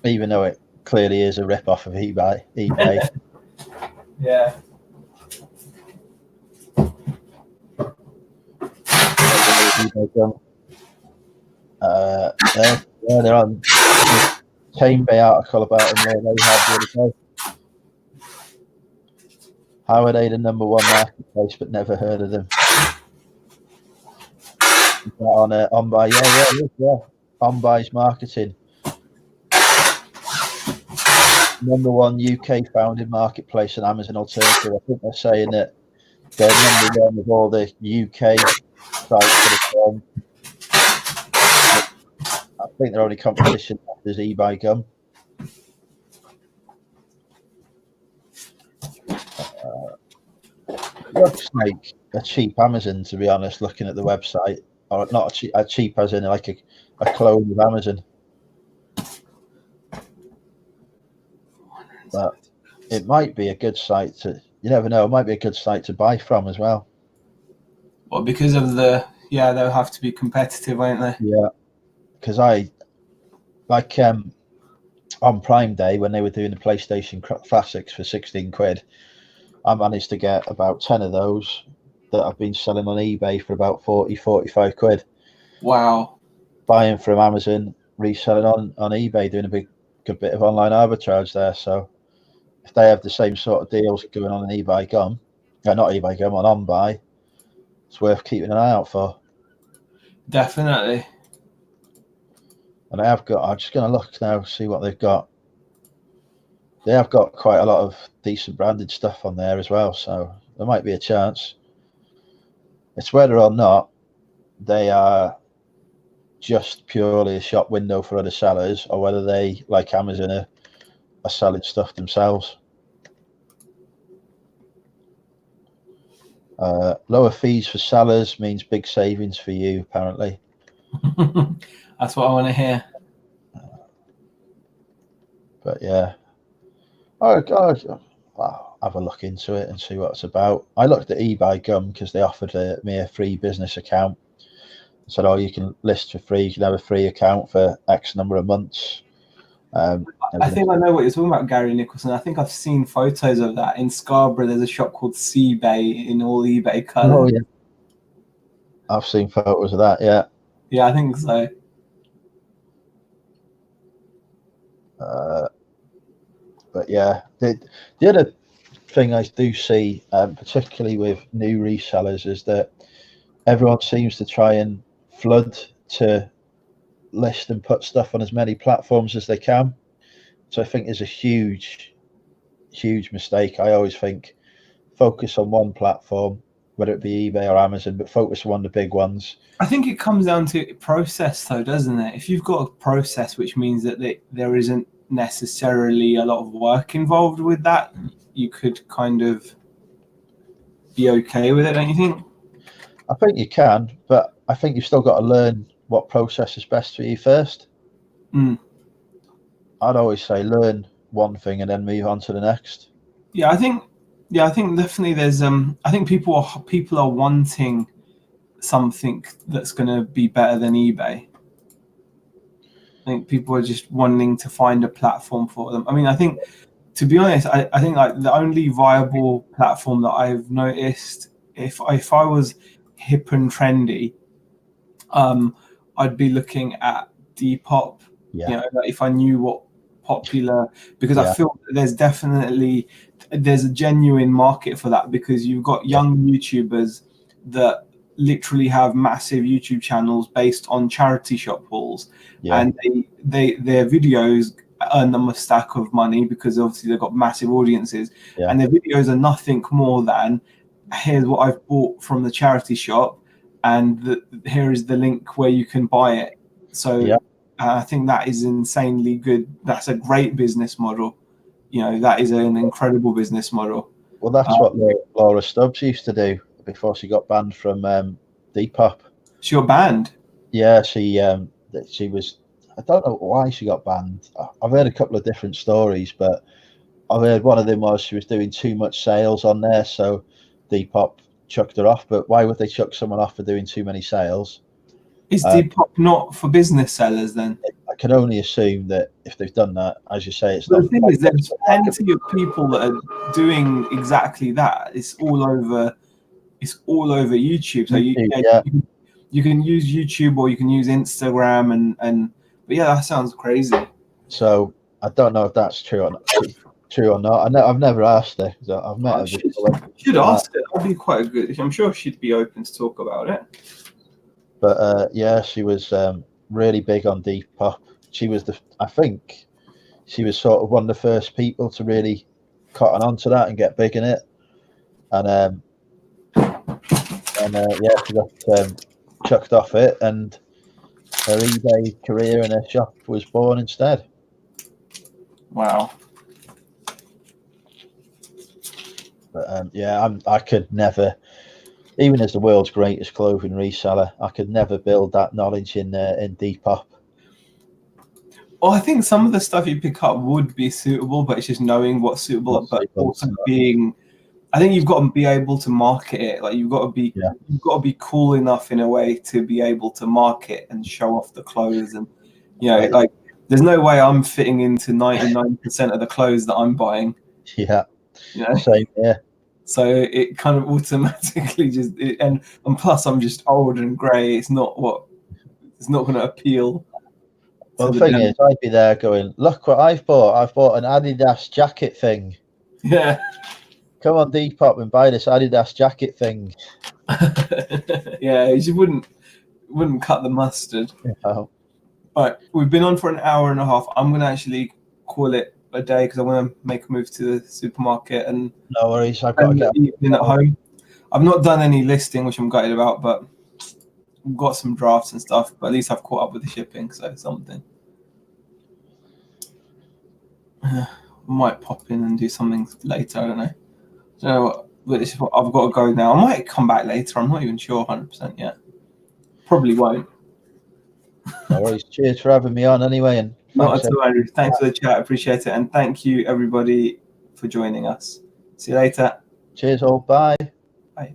Even though it clearly is a rip-off of eBay. Yeah. eBay gum. They're on the Tame Bay article about them where they have the other day. How are they the #1 marketplace but never heard of them? On OnBuy, yeah. OnBuy's marketing. #1 UK founded marketplace and Amazon alternative. I think they're saying that they're #1 of all the UK sites for the film. I think their only competition is eBay gum. Looks like a cheap Amazon, to be honest, looking at the website. Or not a cheap as in like a clone of Amazon. But it might be a good site to, you never know, it might be a good site to buy from as well. Well, because of they'll have to be competitive, won't they? Yeah. Because on Prime Day, when they were doing the PlayStation Classics for 16 quid, I managed to get about 10 of those that I've been selling on eBay for about 40, 45 quid. Wow. Buying from Amazon, reselling on eBay, doing a good bit of online arbitrage there. So if they have the same sort of deals going on in eBay gum, not eBay gum, on OnBuy, it's worth keeping an eye out for. Definitely. And I'm just going to look now, see what they've got. They have got quite a lot of decent branded stuff on there as well, so there might be a chance. It's whether or not they are just purely a shop window for other sellers, or whether they, like Amazon, are selling stuff themselves. Lower fees for sellers means big savings for you, apparently. That's what I want to hear. But yeah. I'll have a look into it and see what it's about. I looked at eBay gum because they offered me a free business account. I said, you can list for free. You can have a free account for X number of months. I think I know what you're talking about, Gary Nicholson. I think I've seen photos of that. In Scarborough, there's a shop called Seabay in all eBay colours. Oh, yeah. I've seen photos of that, yeah. Yeah, I think so. But yeah, the other thing I do see, particularly with new resellers, is that everyone seems to try and flood to list and put stuff on as many platforms as they can. So I think there's a huge mistake. I always think focus on one platform, whether it be eBay or Amazon, but focus on one of the big ones. I think it comes down to process, though, doesn't it? If you've got a process, which means that there isn't necessarily a lot of work involved with that, you could kind of be okay with it, don't you think? I think you can, but I think you've still got to learn what process is best for you first. I'd always say learn one thing and then move on to the next. I think definitely there's I think people are wanting something that's going to be better than eBay. I think people are just wanting to find a platform for them. I mean, I think, to be honest, I think like the only viable platform that I've noticed, if I was hip and trendy, I'd be looking at Depop. Yeah. You know, like if I knew what popular, because I feel that there's a genuine market for that, because you've got young YouTubers that literally have massive YouTube channels based on charity shop hauls, and their videos earn them a stack of money because obviously they've got massive audiences, and their videos are nothing more than, here's what I've bought from the charity shop, and here is the link where you can buy it. So I think that is insanely good. That's a great business model. You know, that is an incredible business model. Well, that's what Laura Stubbs used to do before she got banned from Depop. She got banned? Yeah, she was. I don't know why she got banned. I've heard a couple of different stories, but I've heard one of them was she was doing too much sales on there, so Depop chucked her off. But why would they chuck someone off for doing too many sales? Is Depop not for business sellers then? I can only assume that if they've done that, as you say, it's but not. The thing is, there's plenty of people that are doing exactly that. It's all over. It's all over YouTube. So you can use YouTube or you can use Instagram and. But yeah, that sounds crazy. So I don't know if that's true or not. I've never asked her. I've met her before. Should ask her. That'd be quite a good. I'm sure she'd be open to talk about it. But yeah, she was really big on Depop. She was I think she was sort of one of the first people to really cotton onto that and get big in it. And yeah, she got chucked off it, and her eBay career and her shop was born instead. Wow. But yeah, I could never, even as the world's greatest clothing reseller, I could never build that knowledge in Depop. Well, I think some of the stuff you pick up would be suitable, but it's just knowing what's suitable, but also being. I think you've got to be able to market it. Like you've got to be cool enough in a way to be able to market and show off the clothes. And like there's no way I'm fitting into 99% of the clothes that I'm buying. Yeah. Same here. So it kind of automatically and plus I'm just old and grey. It's not going to appeal. Well, the thing is, I'd be there going, look what I've bought. I've bought an Adidas jacket thing. Yeah. Come on, Depop, and buy this Adidas jacket thing. Yeah, you wouldn't cut the mustard. No. All right, we've been on for an hour and a half. I'm going to actually call it a day because I want to make a move to the supermarket and. No worries, I've got to get evening at home. I've not done any listing, which I'm gutted about, but we've got some drafts and stuff. But at least I've caught up with the shipping, so something. I might pop in and do something later. I don't know. So I've got to go now. I might come back later. I'm not even sure 100% yet. Probably won't. No worries. Cheers for having me on anyway. And not at all, Andrew. Thanks for the chat. I appreciate it. And thank you, everybody, for joining us. See you later. Cheers all. Bye. Bye.